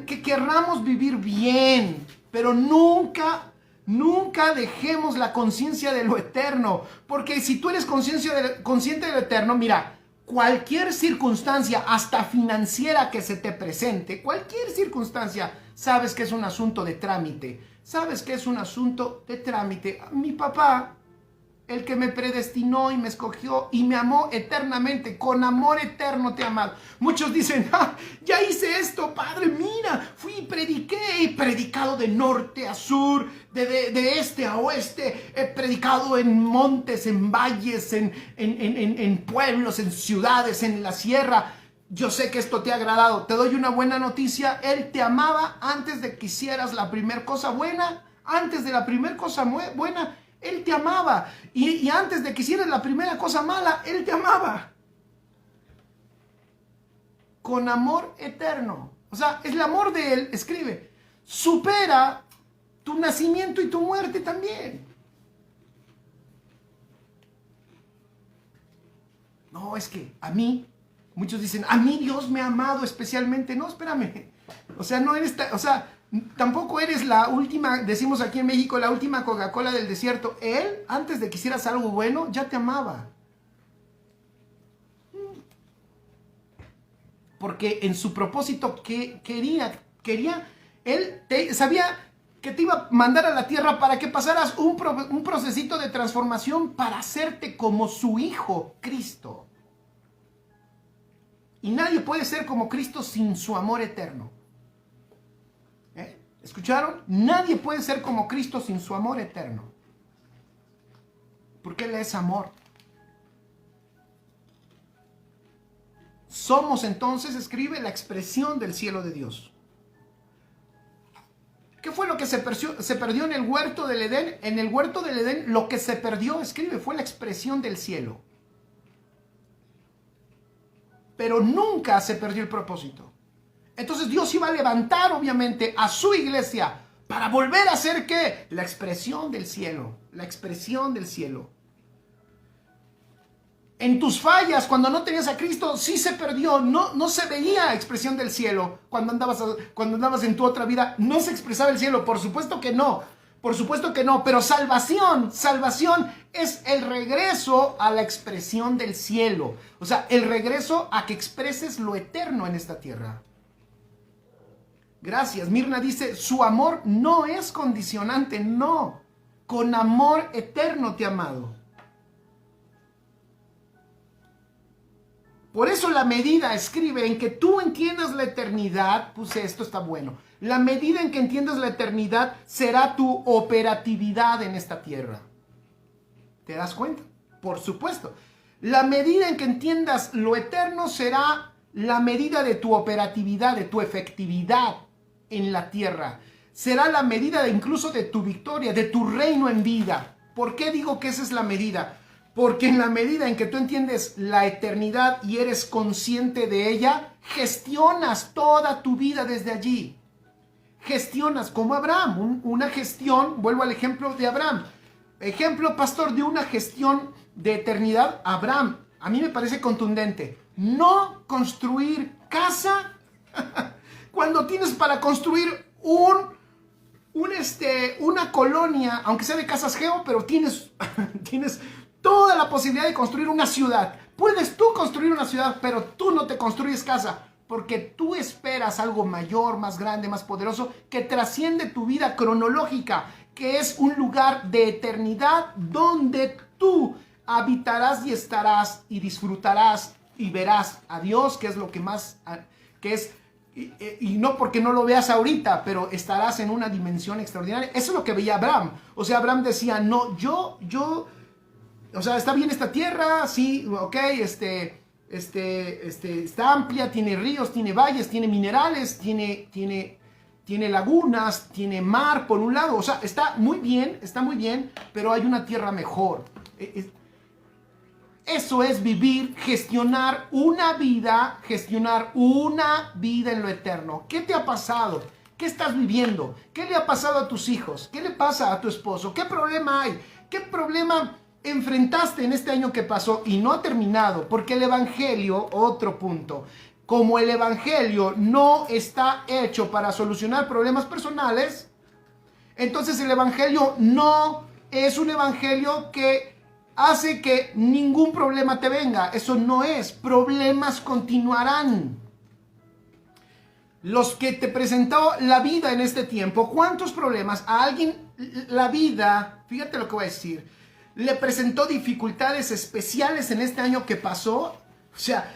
que querramos vivir bien, pero nunca dejemos la conciencia de lo eterno. Porque si tú eres consciente de lo eterno, mira, cualquier circunstancia, hasta financiera que se te presente, cualquier circunstancia, sabes que es un asunto de trámite. Mi papá, el que me predestinó y me escogió y me amó eternamente, con amor eterno te ha amado. Muchos dicen, ya hice esto, padre, mira, fui y prediqué, he predicado de norte a sur, de este a oeste, he predicado en montes, en valles, en pueblos, en ciudades, en la sierra. Yo sé que esto te ha agradado. Te doy una buena noticia. Él te amaba antes de que hicieras la primera cosa buena. Antes de la primera cosa buena, Él te amaba. Y antes de que hicieras la primera cosa mala, Él te amaba. Con amor eterno. O sea, es el amor de Él, escribe, supera tu nacimiento y tu muerte también. No, es que a mí, muchos dicen, a mí Dios me ha amado especialmente. No, espérame. O sea, no eres, tampoco eres la última, decimos aquí en México, la última Coca-Cola del desierto. Él, antes de que hicieras algo bueno, ya te amaba. Porque en su propósito que quería, Él sabía que te iba a mandar a la tierra para que pasaras un procesito de transformación para hacerte como su Hijo, Cristo. Y nadie puede ser como Cristo sin su amor eterno. ¿Escucharon? Nadie puede ser como Cristo sin su amor eterno. Porque Él es amor. Somos entonces, escribe, la expresión del cielo de Dios. ¿Qué fue lo que se perdió en el huerto del Edén? En el huerto del Edén lo que se perdió, escribe, fue la expresión del cielo. Pero nunca se perdió el propósito. Entonces Dios iba a levantar obviamente a su iglesia para volver a ser ¿qué? La expresión del cielo. La expresión del cielo. En tus fallas, cuando no tenías a Cristo, sí se perdió. No se veía expresión del cielo. Cuando andabas en tu otra vida, no se expresaba el cielo. Por supuesto que no. Por supuesto que no. Pero salvación es el regreso a la expresión del cielo. O sea, el regreso a que expreses lo eterno en esta tierra. Gracias. Mirna dice, su amor no es condicionante. No. Con amor eterno te ha amado. Por eso la medida, escribe, en que tú entiendas la eternidad, puse esto, está bueno. La medida en que entiendas la eternidad será tu operatividad en esta tierra. ¿Te das cuenta? Por supuesto. La medida en que entiendas lo eterno será la medida de tu operatividad, de tu efectividad en la tierra. Será la medida incluso de tu victoria, de tu reino en vida. ¿Por qué digo que esa es la medida? Porque en la medida en que tú entiendes la eternidad y eres consciente de ella, gestionas toda tu vida desde allí. Gestionas como Abraham, una gestión, vuelvo al ejemplo de Abraham. Ejemplo, pastor, de una gestión de eternidad, Abraham. A mí me parece contundente. No construir casa cuando tienes para construir una colonia, aunque sea de casas geo, pero tienes toda la posibilidad de construir una ciudad. Puedes tú construir una ciudad, pero tú no te construyes casa, porque tú esperas algo mayor, más grande, más poderoso, que trasciende tu vida cronológica, que es un lugar de eternidad donde tú habitarás y estarás y disfrutarás y verás a Dios, que es lo que más, que es, y no porque no lo veas ahorita, pero estarás en una dimensión extraordinaria. Eso es lo que veía Abraham. O sea, Abraham decía, no, yo o sea, está bien esta tierra, sí, ok, está amplia, tiene ríos, tiene valles, tiene minerales, tiene lagunas, tiene mar por un lado, o sea, está muy bien, pero hay una tierra mejor. Eso es vivir, gestionar una vida en lo eterno. ¿Qué te ha pasado? ¿Qué estás viviendo? ¿Qué le ha pasado a tus hijos? ¿Qué le pasa a tu esposo? ¿Qué problema hay? ¿Qué problema enfrentaste en este año que pasó y no ha terminado? Porque el evangelio, otro punto, como el evangelio no está hecho para solucionar problemas personales, entonces el evangelio no es un evangelio que hace que ningún problema te venga. Eso no es. Problemas continuarán. Los que te presentó la vida en este tiempo, ¿cuántos problemas? A alguien la vida, fíjate lo que voy a decir, le presentó dificultades especiales en este año que pasó. O sea,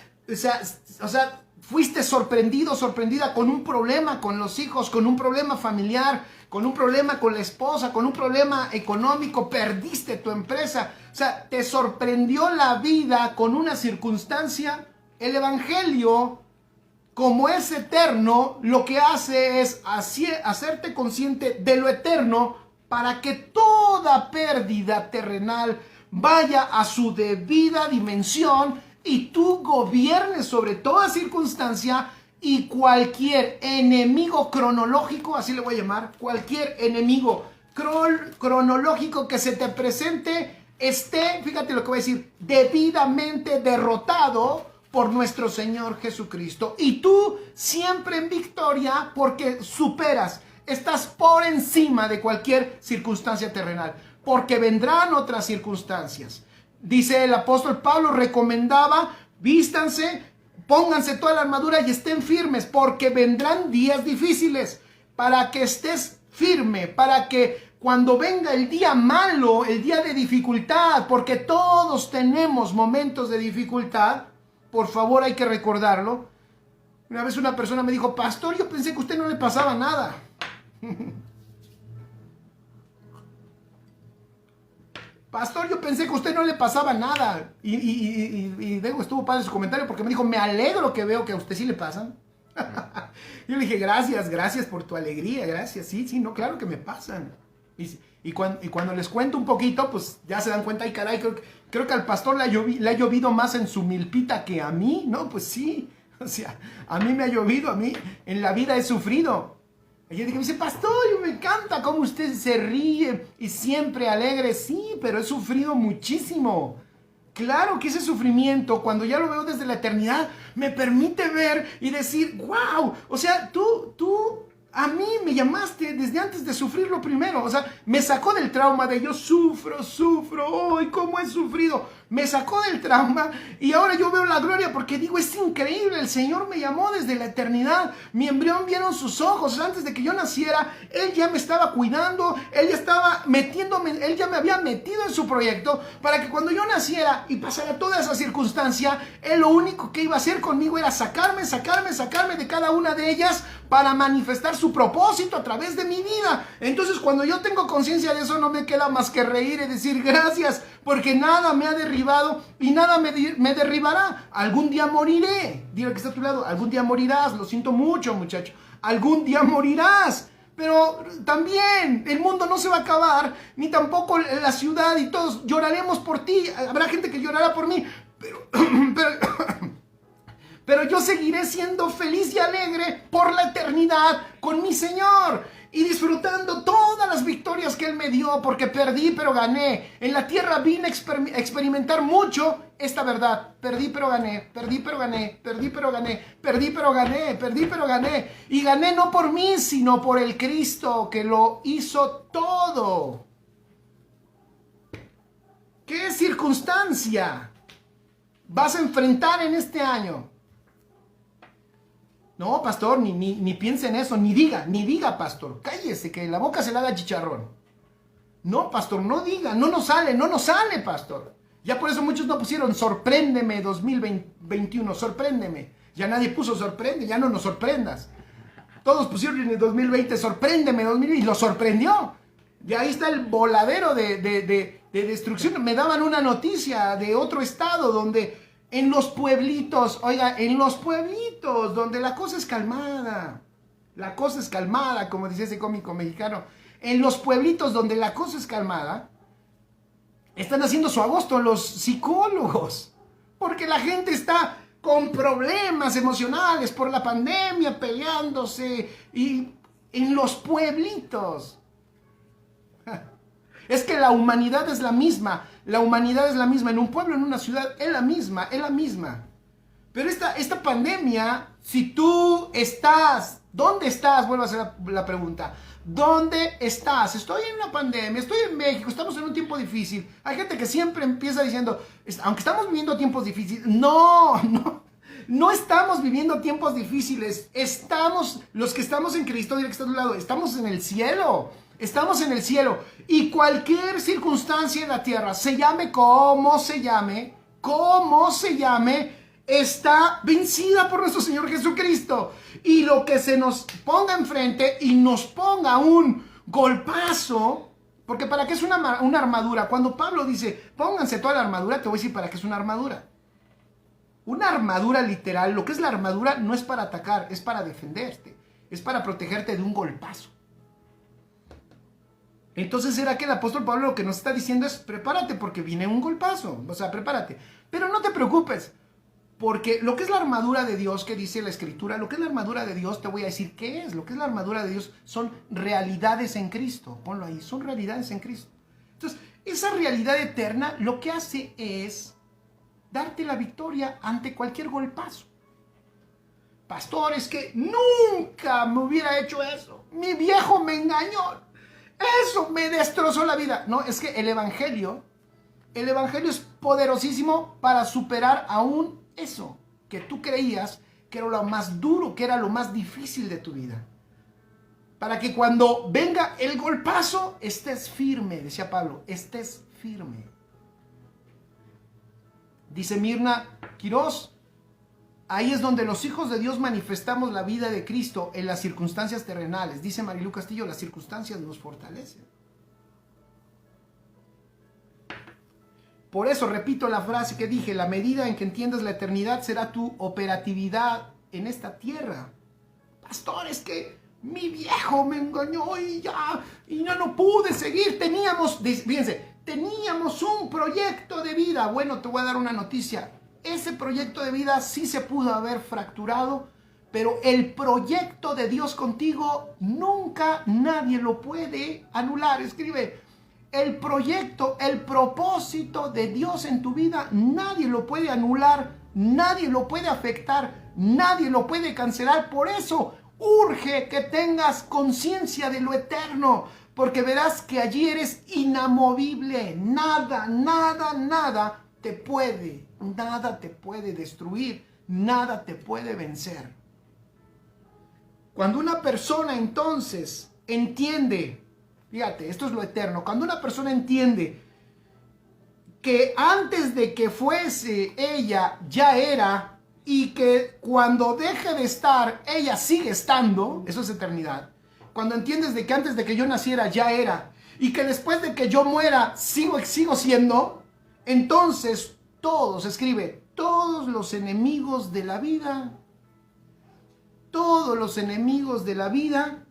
fuiste sorprendido, sorprendida con un problema con los hijos, con un problema familiar, con un problema con la esposa, con un problema económico, perdiste tu empresa. O sea, te sorprendió la vida con una circunstancia. El evangelio, como es eterno, lo que hace es hacerte consciente de lo eterno para que toda pérdida terrenal vaya a su debida dimensión y tú gobiernes sobre toda circunstancia y cualquier enemigo cronológico, así le voy a llamar, cualquier enemigo cronológico que se te presente esté, fíjate lo que voy a decir, debidamente derrotado por nuestro Señor Jesucristo. Y tú siempre en victoria porque superas, estás por encima de cualquier circunstancia terrenal, porque vendrán otras circunstancias. Dice el apóstol Pablo, recomendaba, vístanse, pónganse toda la armadura y estén firmes, porque vendrán días difíciles, para que estés firme, para que cuando venga el día malo, el día de dificultad, porque todos tenemos momentos de dificultad, por favor hay que recordarlo. Una vez una persona me dijo, pastor, yo pensé que a usted no le pasaba nada. Pastor, yo pensé que a usted no le pasaba nada. Y luego estuvo padre su comentario porque me dijo, me alegro que veo que a usted sí le pasan. Yo le dije, gracias por tu alegría, gracias. Sí, no, claro que me pasan. Y cuando les cuento un poquito, pues ya se dan cuenta, ay caray, creo que al pastor le ha llovido más en su milpita que a mí. No, pues sí, o sea, a mí me ha llovido, a mí en la vida he sufrido. Y yo dije, me dice, pastor, me encanta cómo usted se ríe y siempre alegre. Sí, pero he sufrido muchísimo. Claro que ese sufrimiento, cuando ya lo veo desde la eternidad, me permite ver y decir, wow, o sea, tú a mí me llamaste desde antes de sufrirlo primero. O sea, me sacó del trauma de yo sufro, ¡ay, cómo he sufrido! Me sacó del trauma y ahora yo veo la gloria porque digo, es increíble, el Señor me llamó desde la eternidad. Mi embrión vieron sus ojos antes de que yo naciera. Él ya me estaba cuidando, Él ya estaba metiéndome, Él ya me había metido en su proyecto para que cuando yo naciera y pasara toda esa circunstancia, Él lo único que iba a hacer conmigo era sacarme de cada una de ellas para manifestar su propósito a través de mi vida. Entonces, cuando yo tengo conciencia de eso, no me queda más que reír y decir gracias, porque nada me ha derribado y nada me derribará. Algún día moriré. Dile que está a tu lado, algún día morirás. Lo siento mucho, muchacho. Algún día morirás. Pero también el mundo no se va a acabar, ni tampoco la ciudad, y todos lloraremos por ti. Habrá gente que llorará por mí, pero yo seguiré siendo feliz y alegre por la eternidad con mi Señor y disfrutando todas las victorias que Él me dio, porque perdí pero gané. En la tierra vine a experimentar mucho esta verdad. Perdí pero gané, perdí pero gané, perdí pero gané, perdí pero gané, perdí pero gané. Y gané no por mí, sino por el Cristo que lo hizo todo. ¿Qué circunstancia vas a enfrentar en este año? No, pastor, ni piense en eso, ni diga, pastor. Cállese, que la boca se le haga chicharrón. No, pastor, no diga, no nos sale, pastor. Ya por eso muchos no pusieron sorpréndeme 2021, sorpréndeme. Ya nadie puso sorprende, ya no nos sorprendas. Todos pusieron en el 2020 sorpréndeme 2020 y lo sorprendió. Y ahí está el voladero de de destrucción. Me daban una noticia de otro estado donde en los pueblitos, oiga, en los pueblitos donde la cosa es calmada, como dice ese cómico mexicano, en los pueblitos donde la cosa es calmada, están haciendo su agosto los psicólogos, porque la gente está con problemas emocionales por la pandemia, peleándose, y en los pueblitos. Es que la humanidad es la misma, en un pueblo, en una ciudad, es la misma. Pero esta pandemia, si tú estás, ¿dónde estás? Vuelvo a hacer la pregunta. ¿Dónde estás? Estoy en una pandemia, estoy en México, estamos en un tiempo difícil. Hay gente que siempre empieza diciendo, aunque estamos viviendo tiempos difíciles, no estamos viviendo tiempos difíciles. Los que estamos en Cristo, dile que está a tu lado, estamos en el cielo. Estamos en el cielo. Y cualquier circunstancia en la tierra, se llame como se llame, está vencida por nuestro Señor Jesucristo. Y lo que se nos ponga enfrente y nos ponga un golpazo, porque ¿para qué es una armadura? Cuando Pablo dice, pónganse toda la armadura, te voy a decir para qué es una armadura. Una armadura literal, lo que es la armadura no es para atacar, es para defenderte, es para protegerte de un golpazo. Entonces, ¿será que el apóstol Pablo lo que nos está diciendo es prepárate porque viene un golpazo? O sea, prepárate. Pero no te preocupes, porque lo que es la armadura de Dios, que dice la Escritura, lo que es la armadura de Dios, te voy a decir qué es. Lo que es la armadura de Dios son realidades en Cristo. Ponlo ahí, son realidades en Cristo. Entonces, esa realidad eterna lo que hace es darte la victoria ante cualquier golpazo. Pastor, es que nunca me hubiera hecho eso. Mi viejo me engañó. Eso me destrozó la vida. No, es que el evangelio es poderosísimo para superar aún eso que tú creías que era lo más duro, que era lo más difícil de tu vida. Para que cuando venga el golpazo, estés firme, decía Pablo, estés firme. Dice Mirna Quirós, ahí es donde los hijos de Dios manifestamos la vida de Cristo en las circunstancias terrenales. Dice Marilu Castillo, las circunstancias nos fortalecen. Por eso repito la frase que dije, la medida en que entiendas la eternidad será tu operatividad en esta tierra. Pastor, es que mi viejo me engañó y ya no pude seguir. Teníamos un proyecto de vida. Bueno, te voy a dar una noticia. Ese proyecto de vida sí se pudo haber fracturado, pero el proyecto de Dios contigo nunca nadie lo puede anular. Escribe, el proyecto, el propósito de Dios en tu vida, nadie lo puede anular, nadie lo puede afectar, nadie lo puede cancelar. Por eso urge que tengas conciencia de lo eterno, porque verás que allí eres inamovible. Nada te puede destruir, nada te puede vencer. Cuando una persona entonces entiende, fíjate, esto es lo eterno, cuando una persona entiende que antes de que fuese ella ya era, y que cuando deje de estar ella sigue estando, eso es eternidad. Cuando entiendes de que antes de que yo naciera ya era, y que después de que yo muera sigo siendo, entonces todos los enemigos de la vida,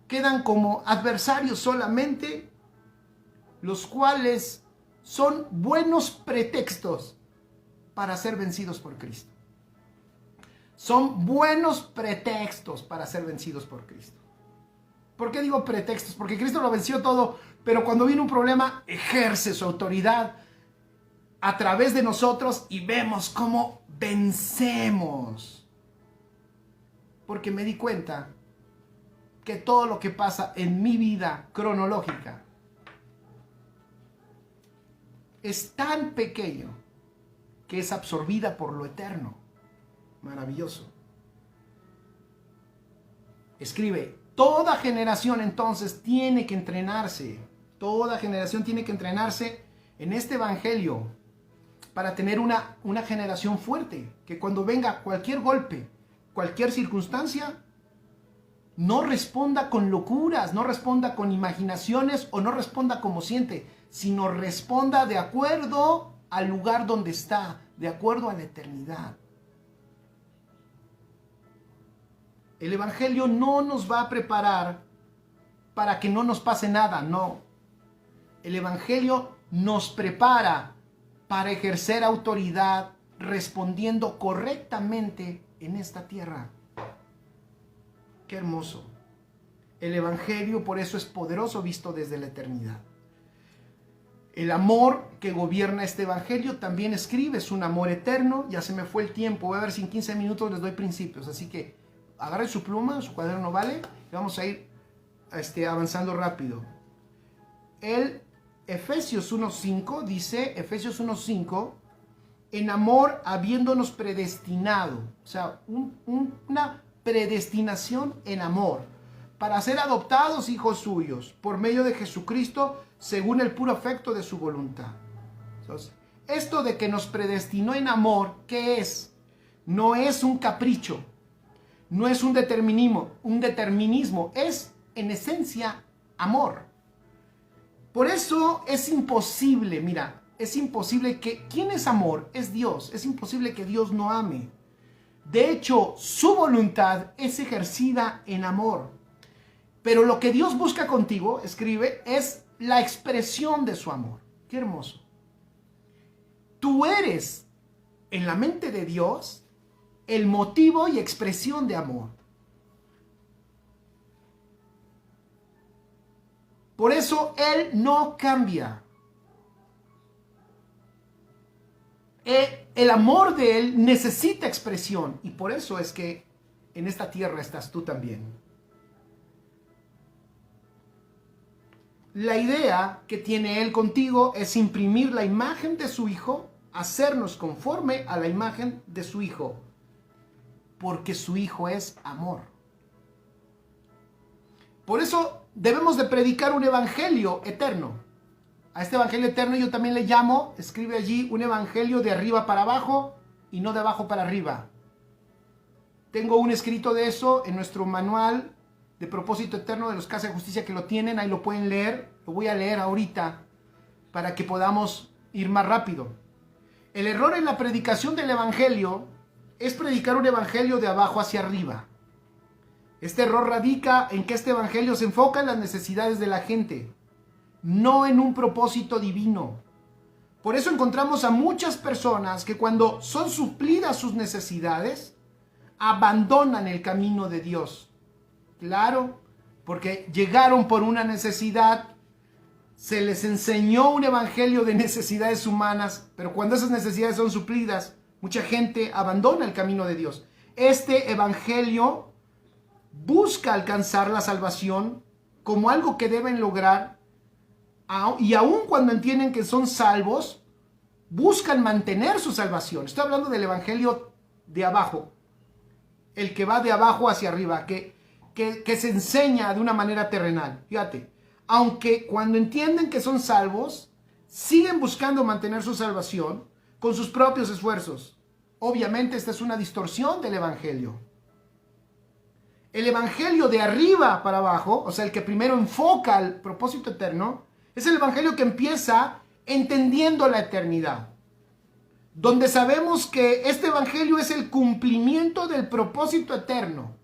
quedan como adversarios solamente, los cuales son buenos pretextos para ser vencidos por Cristo. Son buenos pretextos para ser vencidos por Cristo. ¿Por qué digo pretextos? Porque Cristo lo venció todo, pero cuando viene un problema, ejerce su autoridad a través de nosotros y vemos cómo vencemos. Porque me di cuenta que todo lo que pasa en mi vida cronológica es tan pequeño que es absorbida por lo eterno. Maravilloso. Escribe, toda generación entonces tiene que entrenarse. Toda generación tiene que entrenarse en este evangelio para tener una generación fuerte. Que cuando venga cualquier golpe, cualquier circunstancia, no responda con locuras, no responda con imaginaciones o no responda como siente, sino responda de acuerdo al lugar donde está, de acuerdo a la eternidad. El Evangelio no nos va a preparar para que no nos pase nada, no. El Evangelio nos prepara para ejercer autoridad respondiendo correctamente en esta tierra. Qué hermoso. El Evangelio por eso es poderoso visto desde la eternidad. El amor que gobierna este Evangelio también escribe, es un amor eterno. Ya se me fue el tiempo, voy a ver si en 15 minutos les doy principios, así que agarren su pluma, su cuaderno, ¿vale? Y vamos a ir avanzando rápido. El Efesios 1.5 dice, Efesios 1.5, en amor habiéndonos predestinado, o sea, una predestinación en amor, para ser adoptados hijos suyos, por medio de Jesucristo, según el puro afecto de su voluntad. Entonces, esto de que nos predestinó en amor, ¿qué es? No es un capricho, no es un determinismo, es en esencia amor. Por eso es imposible, mira, es imposible que... ¿Quién es amor? Es Dios. Es imposible que Dios no ame. De hecho, su voluntad es ejercida en amor. Pero lo que Dios busca contigo, escribe, es la expresión de su amor. Qué hermoso. Tú eres, en la mente de Dios, el motivo y expresión de amor. Por eso Él no cambia. El amor de Él necesita expresión. Y por eso es que en esta tierra estás tú también. La idea que tiene Él contigo es imprimir la imagen de su Hijo, hacernos conforme a la imagen de su Hijo. Porque su Hijo es amor. Por eso debemos de predicar un evangelio eterno. A este evangelio eterno yo también le llamo, escribe allí, un evangelio de arriba para abajo y no de abajo para arriba. Tengo un escrito de eso en nuestro manual de propósito eterno de los Casas de Justicia, que lo tienen, ahí lo pueden leer. Lo voy a leer ahorita para que podamos ir más rápido. El error en la predicación del evangelio es predicar un evangelio de abajo hacia arriba. Este error radica en que este evangelio se enfoca en las necesidades de la gente, no en un propósito divino. Por eso encontramos a muchas personas que cuando son suplidas sus necesidades, abandonan el camino de Dios. Claro, porque llegaron por una necesidad, se les enseñó un evangelio de necesidades humanas, pero cuando esas necesidades son suplidas, mucha gente abandona el camino de Dios. Este evangelio busca alcanzar la salvación como algo que deben lograr, y aun cuando entienden que son salvos, buscan mantener su salvación. Estoy hablando del evangelio de abajo, el que va de abajo hacia arriba, que se enseña de una manera terrenal. Fíjate, aunque cuando entienden que son salvos, siguen buscando mantener su salvación con sus propios esfuerzos. Obviamente esta es una distorsión del evangelio. El evangelio de arriba para abajo, o sea, el que primero enfoca al propósito eterno, es el evangelio que empieza entendiendo la eternidad, donde sabemos que este evangelio es el cumplimiento del propósito eterno.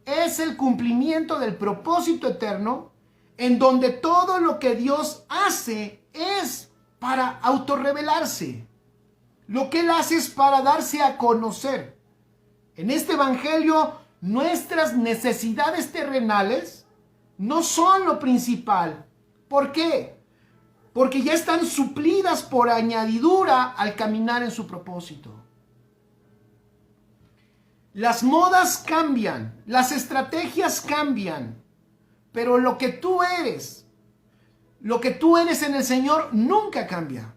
Es el cumplimiento del propósito eterno, en donde todo lo que Dios hace es para autorrevelarse. Lo que Él hace es para darse a conocer. En este evangelio, nuestras necesidades terrenales no son lo principal. ¿Por qué? Porque ya están suplidas por añadidura al caminar en su propósito. Las modas cambian, las estrategias cambian, pero lo que tú eres en el Señor nunca cambia.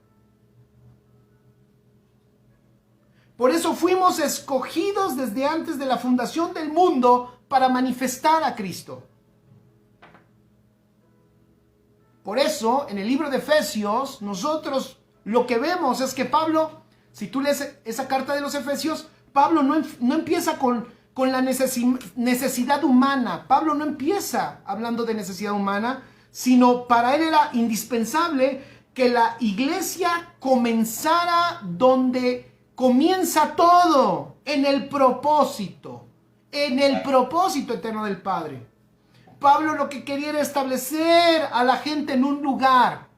Por eso fuimos escogidos desde antes de la fundación del mundo para manifestar a Cristo. Por eso, en el libro de Efesios, nosotros lo que vemos es que Pablo, si tú lees esa carta de los Efesios, Pablo no empieza con la necesidad humana. Pablo no empieza hablando de necesidad humana, sino para él era indispensable que la iglesia comenzara donde comienza todo, en el propósito eterno del Padre. Pablo lo que quería era establecer a la gente en un lugar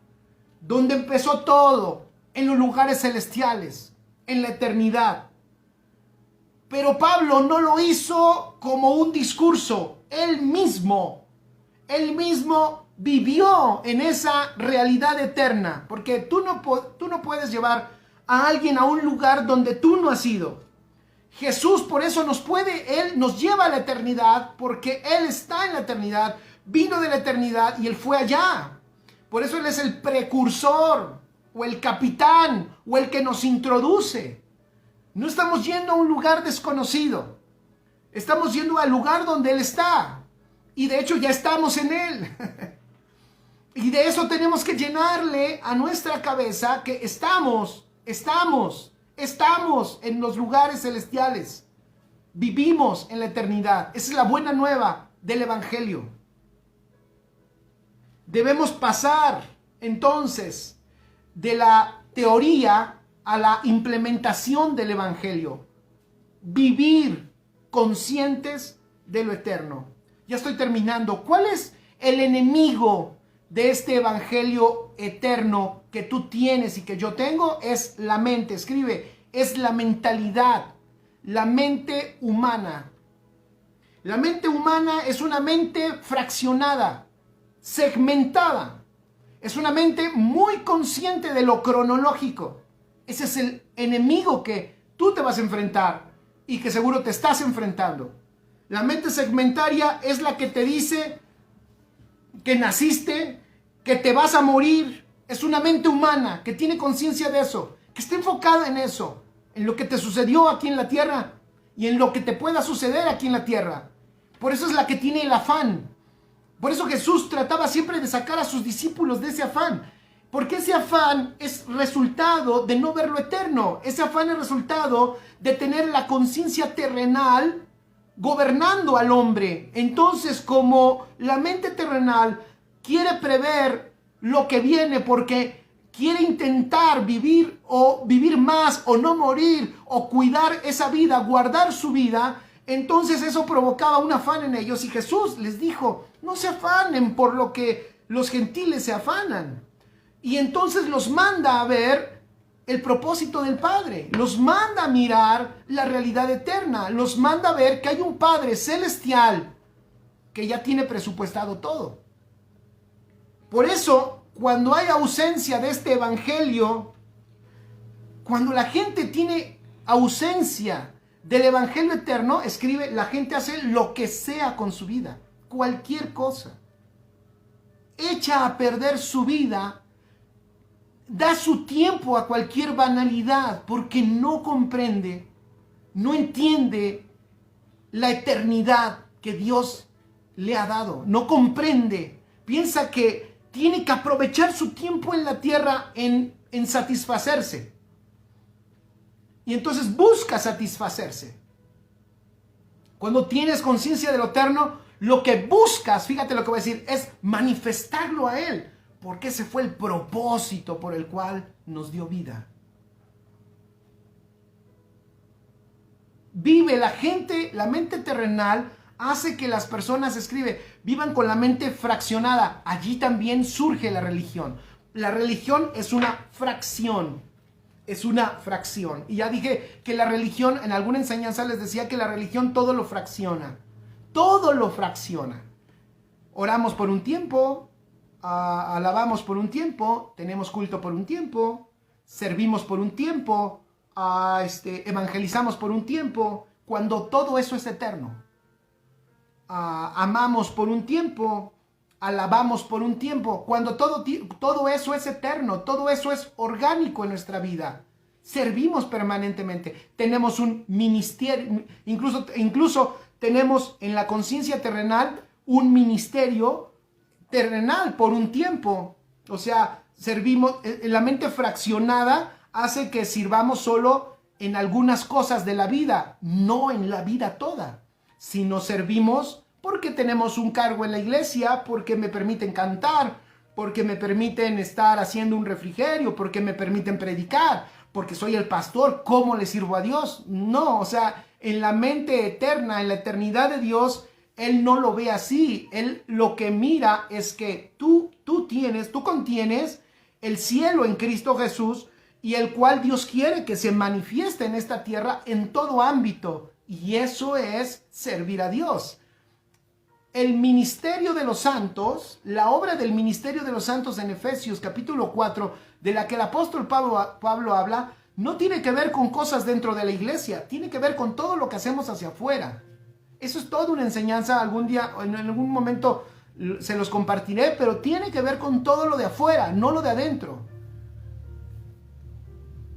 donde empezó todo, en los lugares celestiales, en la eternidad. Pero Pablo no lo hizo como un discurso. Él mismo vivió en esa realidad eterna. Porque tú no puedes llevar a alguien a un lugar donde tú no has ido. Jesús por eso Él nos lleva a la eternidad, porque Él está en la eternidad, vino de la eternidad y Él fue allá. Por eso Él es el precursor, o el capitán, o el que nos introduce. No estamos yendo a un lugar desconocido. Estamos yendo al lugar donde Él está. Y de hecho ya estamos en Él. Y de eso tenemos que llenarle a nuestra cabeza que estamos en los lugares celestiales. Vivimos en la eternidad. Esa es la buena nueva del Evangelio. Debemos pasar entonces de la teoría a la implementación del Evangelio. Vivir conscientes de lo eterno. Ya estoy terminando. ¿Cuál es el enemigo de este Evangelio eterno que tú tienes y que yo tengo? Es la mente. Escribe, es la mentalidad, la mente humana. La mente humana es una mente fraccionada, segmentada. Es una mente muy consciente de lo cronológico. Ese es el enemigo que tú te vas a enfrentar y que seguro te estás enfrentando. La mente segmentaria es la que te dice que naciste, que te vas a morir. Es una mente humana que tiene conciencia de eso, que está enfocada en eso, en lo que te sucedió aquí en la tierra y en lo que te pueda suceder aquí en la tierra. Por eso es la que tiene el afán. Por eso Jesús trataba siempre de sacar a sus discípulos de ese afán. Porque ese afán es resultado de no ver lo eterno. Ese afán es resultado de tener la conciencia terrenal gobernando al hombre. Entonces, como la mente terrenal quiere prever lo que viene porque quiere intentar vivir o vivir más o no morir o cuidar esa vida, guardar su vida, entonces eso provocaba un afán en ellos y Jesús les dijo, no se afanen por lo que los gentiles se afanan. Y entonces los manda a ver el propósito del Padre, los manda a mirar la realidad eterna, los manda a ver que hay un Padre celestial que ya tiene presupuestado todo. Por eso, cuando hay ausencia de este evangelio, cuando la gente tiene ausencia del evangelio eterno, escribe, la gente hace lo que sea con su vida, cualquier cosa. Echa a perder su vida, da su tiempo a cualquier banalidad porque no comprende, no entiende la eternidad que Dios le ha dado. No comprende, piensa que tiene que aprovechar su tiempo en la tierra en satisfacerse. Y entonces busca satisfacerse. Cuando tienes conciencia de lo eterno, lo que buscas, fíjate lo que voy a decir, es manifestarlo a Él. Porque ese fue el propósito por el cual nos dio vida. Vive la gente, la mente terrenal hace que las personas, vivan con la mente fraccionada. Allí también surge la religión. La religión es una fracción. Es una fracción. Y ya dije que la religión, en alguna enseñanza les decía que la religión todo lo fracciona. Todo lo fracciona. Oramos por un tiempo, alabamos por un tiempo, tenemos culto por un tiempo, servimos por un tiempo, evangelizamos por un tiempo, cuando todo eso es eterno. Amamos por un tiempo, alabamos por un tiempo, cuando todo eso es eterno, todo eso es orgánico en nuestra vida. Servimos permanentemente, tenemos un ministerio, incluso tenemos en la conciencia terrenal un ministerio terrenal por un tiempo. O sea, servimos, la mente fraccionada hace que sirvamos solo en algunas cosas de la vida, no en la vida toda, sino servimos porque tenemos un cargo en la iglesia, porque me permiten cantar, porque me permiten estar haciendo un refrigerio, porque me permiten predicar, porque soy el pastor, ¿cómo le sirvo a Dios? No, o sea, en la mente eterna, en la eternidad de Dios, Él no lo ve así. Él lo que mira es que tú contienes el cielo en Cristo Jesús, y el cual Dios quiere que se manifieste en esta tierra en todo ámbito. Y eso es servir a Dios. El ministerio de los santos, la obra del ministerio de los santos en Efesios capítulo 4, de la que el apóstol Pablo habla, no tiene que ver con cosas dentro de la iglesia, tiene que ver con todo lo que hacemos hacia afuera. Eso es toda una enseñanza, algún día, en algún momento se los compartiré, pero tiene que ver con todo lo de afuera, no lo de adentro.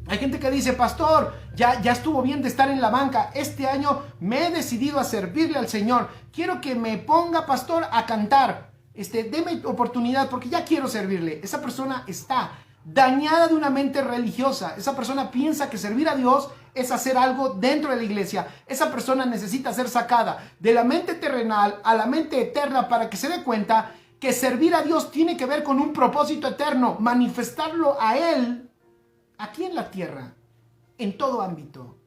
Hay gente que dice, pastor, ya estuvo bien de estar en la banca. Este año me he decidido a servirle al Señor. Quiero que me ponga, pastor, a cantar. Deme oportunidad porque ya quiero servirle. Esa persona está dañada de una mente religiosa. Esa persona piensa que servir a Dios es hacer algo dentro de la iglesia. Esa persona necesita ser sacada de la mente terrenal a la mente eterna para que se dé cuenta que servir a Dios tiene que ver con un propósito eterno. Manifestarlo a Él aquí en la tierra, en todo ámbito.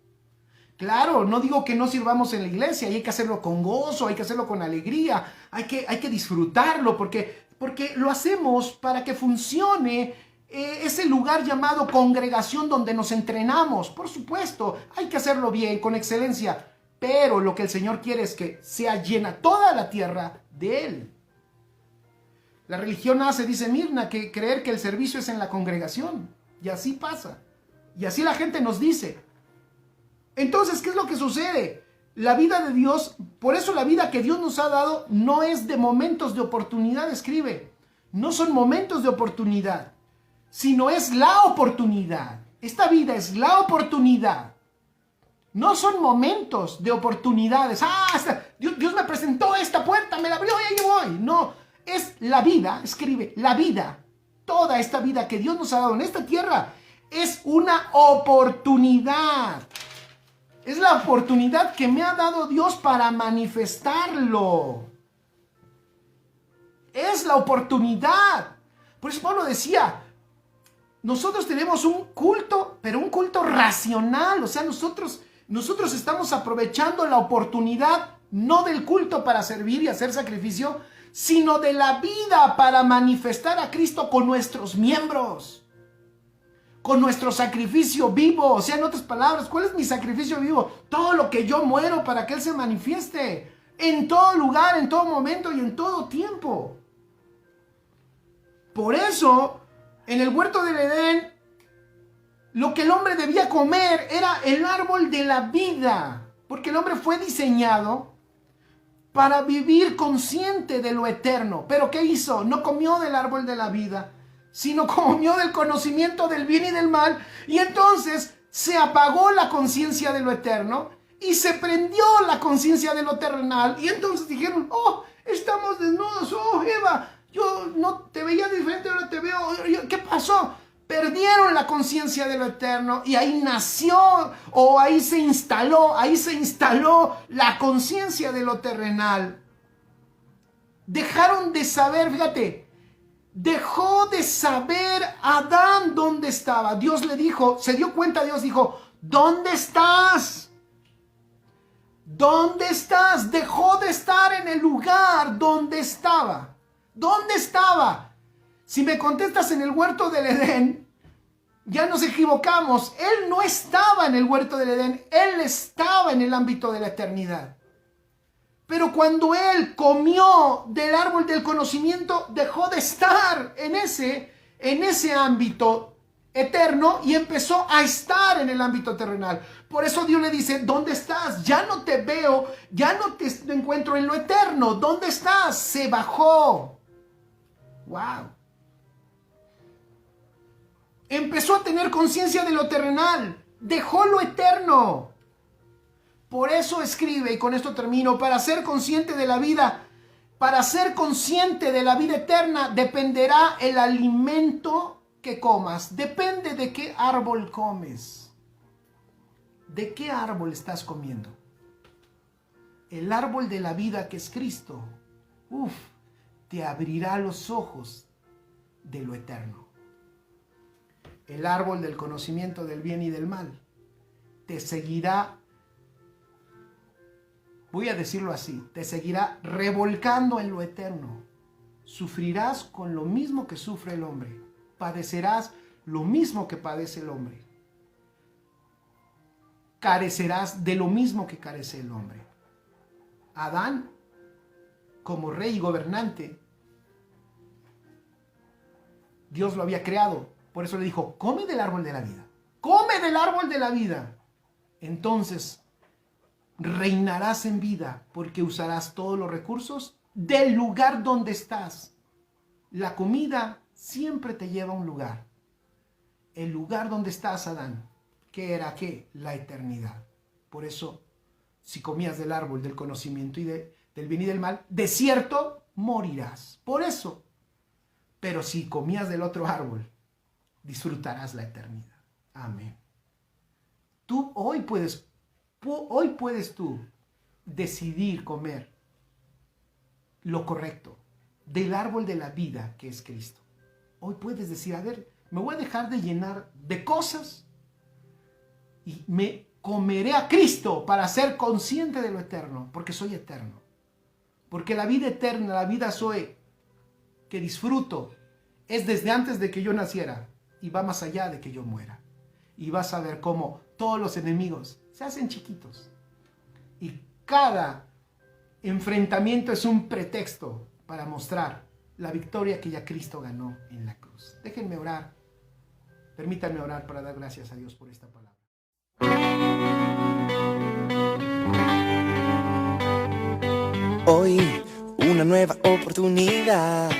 Claro, no digo que no sirvamos en la iglesia, y hay que hacerlo con gozo, hay que hacerlo con alegría, hay que disfrutarlo, porque lo hacemos para que funcione ese lugar llamado congregación donde nos entrenamos. Por supuesto, hay que hacerlo bien, con excelencia, pero lo que el Señor quiere es que sea llena toda la tierra de Él. La religión hace, dice Mirna, que creer que el servicio es en la congregación. Y así pasa. Y así la gente nos dice. Entonces, ¿qué es lo que sucede? La vida de Dios, por eso la vida que Dios nos ha dado no es de momentos de oportunidad, escribe. No son momentos de oportunidad, sino es la oportunidad. Esta vida es la oportunidad. No son momentos de oportunidades. Dios me presentó esta puerta, me la abrió y ahí voy. No, es la vida, escribe, la vida. Toda esta vida que Dios nos ha dado en esta tierra es una oportunidad. Es la oportunidad que me ha dado Dios para manifestarlo. Es la oportunidad. Por eso Pablo decía, nosotros tenemos un culto, pero un culto racional. O sea, nosotros estamos aprovechando la oportunidad, no del culto para servir y hacer sacrificio, sino de la vida para manifestar a Cristo con nuestros miembros, con nuestro sacrificio vivo. O sea, en otras palabras, ¿cuál es mi sacrificio vivo? Todo lo que yo muero para que Él se manifieste en todo lugar, en todo momento y en todo tiempo. Por eso, en el huerto del Edén, lo que el hombre debía comer era el árbol de la vida, porque el hombre fue diseñado para vivir consciente de lo eterno. ¿Pero qué hizo? No comió del árbol de la vida, sino comió del conocimiento del bien y del mal, y entonces se apagó la conciencia de lo eterno y se prendió la conciencia de lo terrenal, y entonces dijeron, oh, estamos desnudos, oh, Eva, yo no te veía diferente, ahora te veo, ¿qué pasó? Perdieron la conciencia de lo eterno y ahí nació, o ahí se instaló la conciencia de lo terrenal. Dejaron de saber, fíjate, dejó de saber Adán dónde estaba. Dios le dijo, se dio cuenta, Dios dijo, ¿dónde estás? ¿Dónde estás? Dejó de estar en el lugar donde estaba. ¿Dónde estaba? Si me contestas en el huerto del Edén, ya nos equivocamos. Él no estaba en el huerto del Edén, Él estaba en el ámbito de la eternidad. Pero cuando Él comió del árbol del conocimiento, dejó de estar en ese ámbito eterno y empezó a estar en el ámbito terrenal. Por eso Dios le dice, ¿dónde estás? Ya no te veo, ya no te encuentro en lo eterno. ¿Dónde estás? Se bajó. Wow. Empezó a tener conciencia de lo terrenal. Dejó lo eterno. Por eso escribe, y con esto termino, para ser consciente de la vida eterna, dependerá el alimento que comas. Depende de qué árbol comes. ¿De qué árbol estás comiendo? El árbol de la vida, que es Cristo, te abrirá los ojos, de lo eterno. El árbol del conocimiento del bien y del mal te seguirá, voy a decirlo así, te seguirá revolcando en lo eterno. Sufrirás con lo mismo que sufre el hombre. Padecerás lo mismo que padece el hombre. Carecerás de lo mismo que carece el hombre. Adán, como rey y gobernante, Dios lo había creado. Por eso le dijo, come del árbol de la vida. Come del árbol de la vida. Entonces, reinarás en vida porque usarás todos los recursos del lugar donde estás. La comida siempre te lleva a un lugar. El lugar donde estás, Adán, ¿qué era qué? La eternidad. Por eso, si comías del árbol del conocimiento y del bien y del mal, de cierto morirás. Por eso. Pero si comías del otro árbol, disfrutarás la eternidad. Amén. Tú hoy puedes tú decidir comer lo correcto del árbol de la vida que es Cristo. Hoy puedes decir, a ver, me voy a dejar de llenar de cosas y me comeré a Cristo para ser consciente de lo eterno, porque soy eterno. Porque la vida eterna, la vida soy que disfruto, es desde antes de que yo naciera y va más allá de que yo muera. Y vas a ver cómo todos los enemigos se hacen chiquitos. Y cada enfrentamiento es un pretexto para mostrar la victoria que ya Cristo ganó en la cruz. Déjenme orar. Permítanme orar para dar gracias a Dios por esta palabra. Hoy una nueva oportunidad.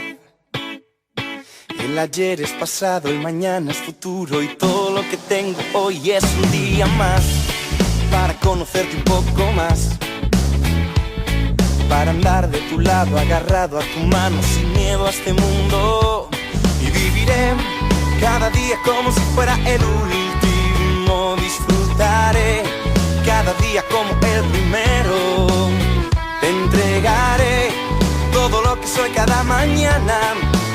El ayer es pasado, el mañana es futuro y todo lo que tengo hoy es un día más para conocerte un poco más, para andar de tu lado agarrado a tu mano sin miedo a este mundo, y viviré cada día como si fuera el último. Disfrutaré cada día como el primero. Te entregaré todo lo que soy cada mañana.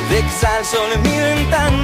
De que sale el sol en mi ventana.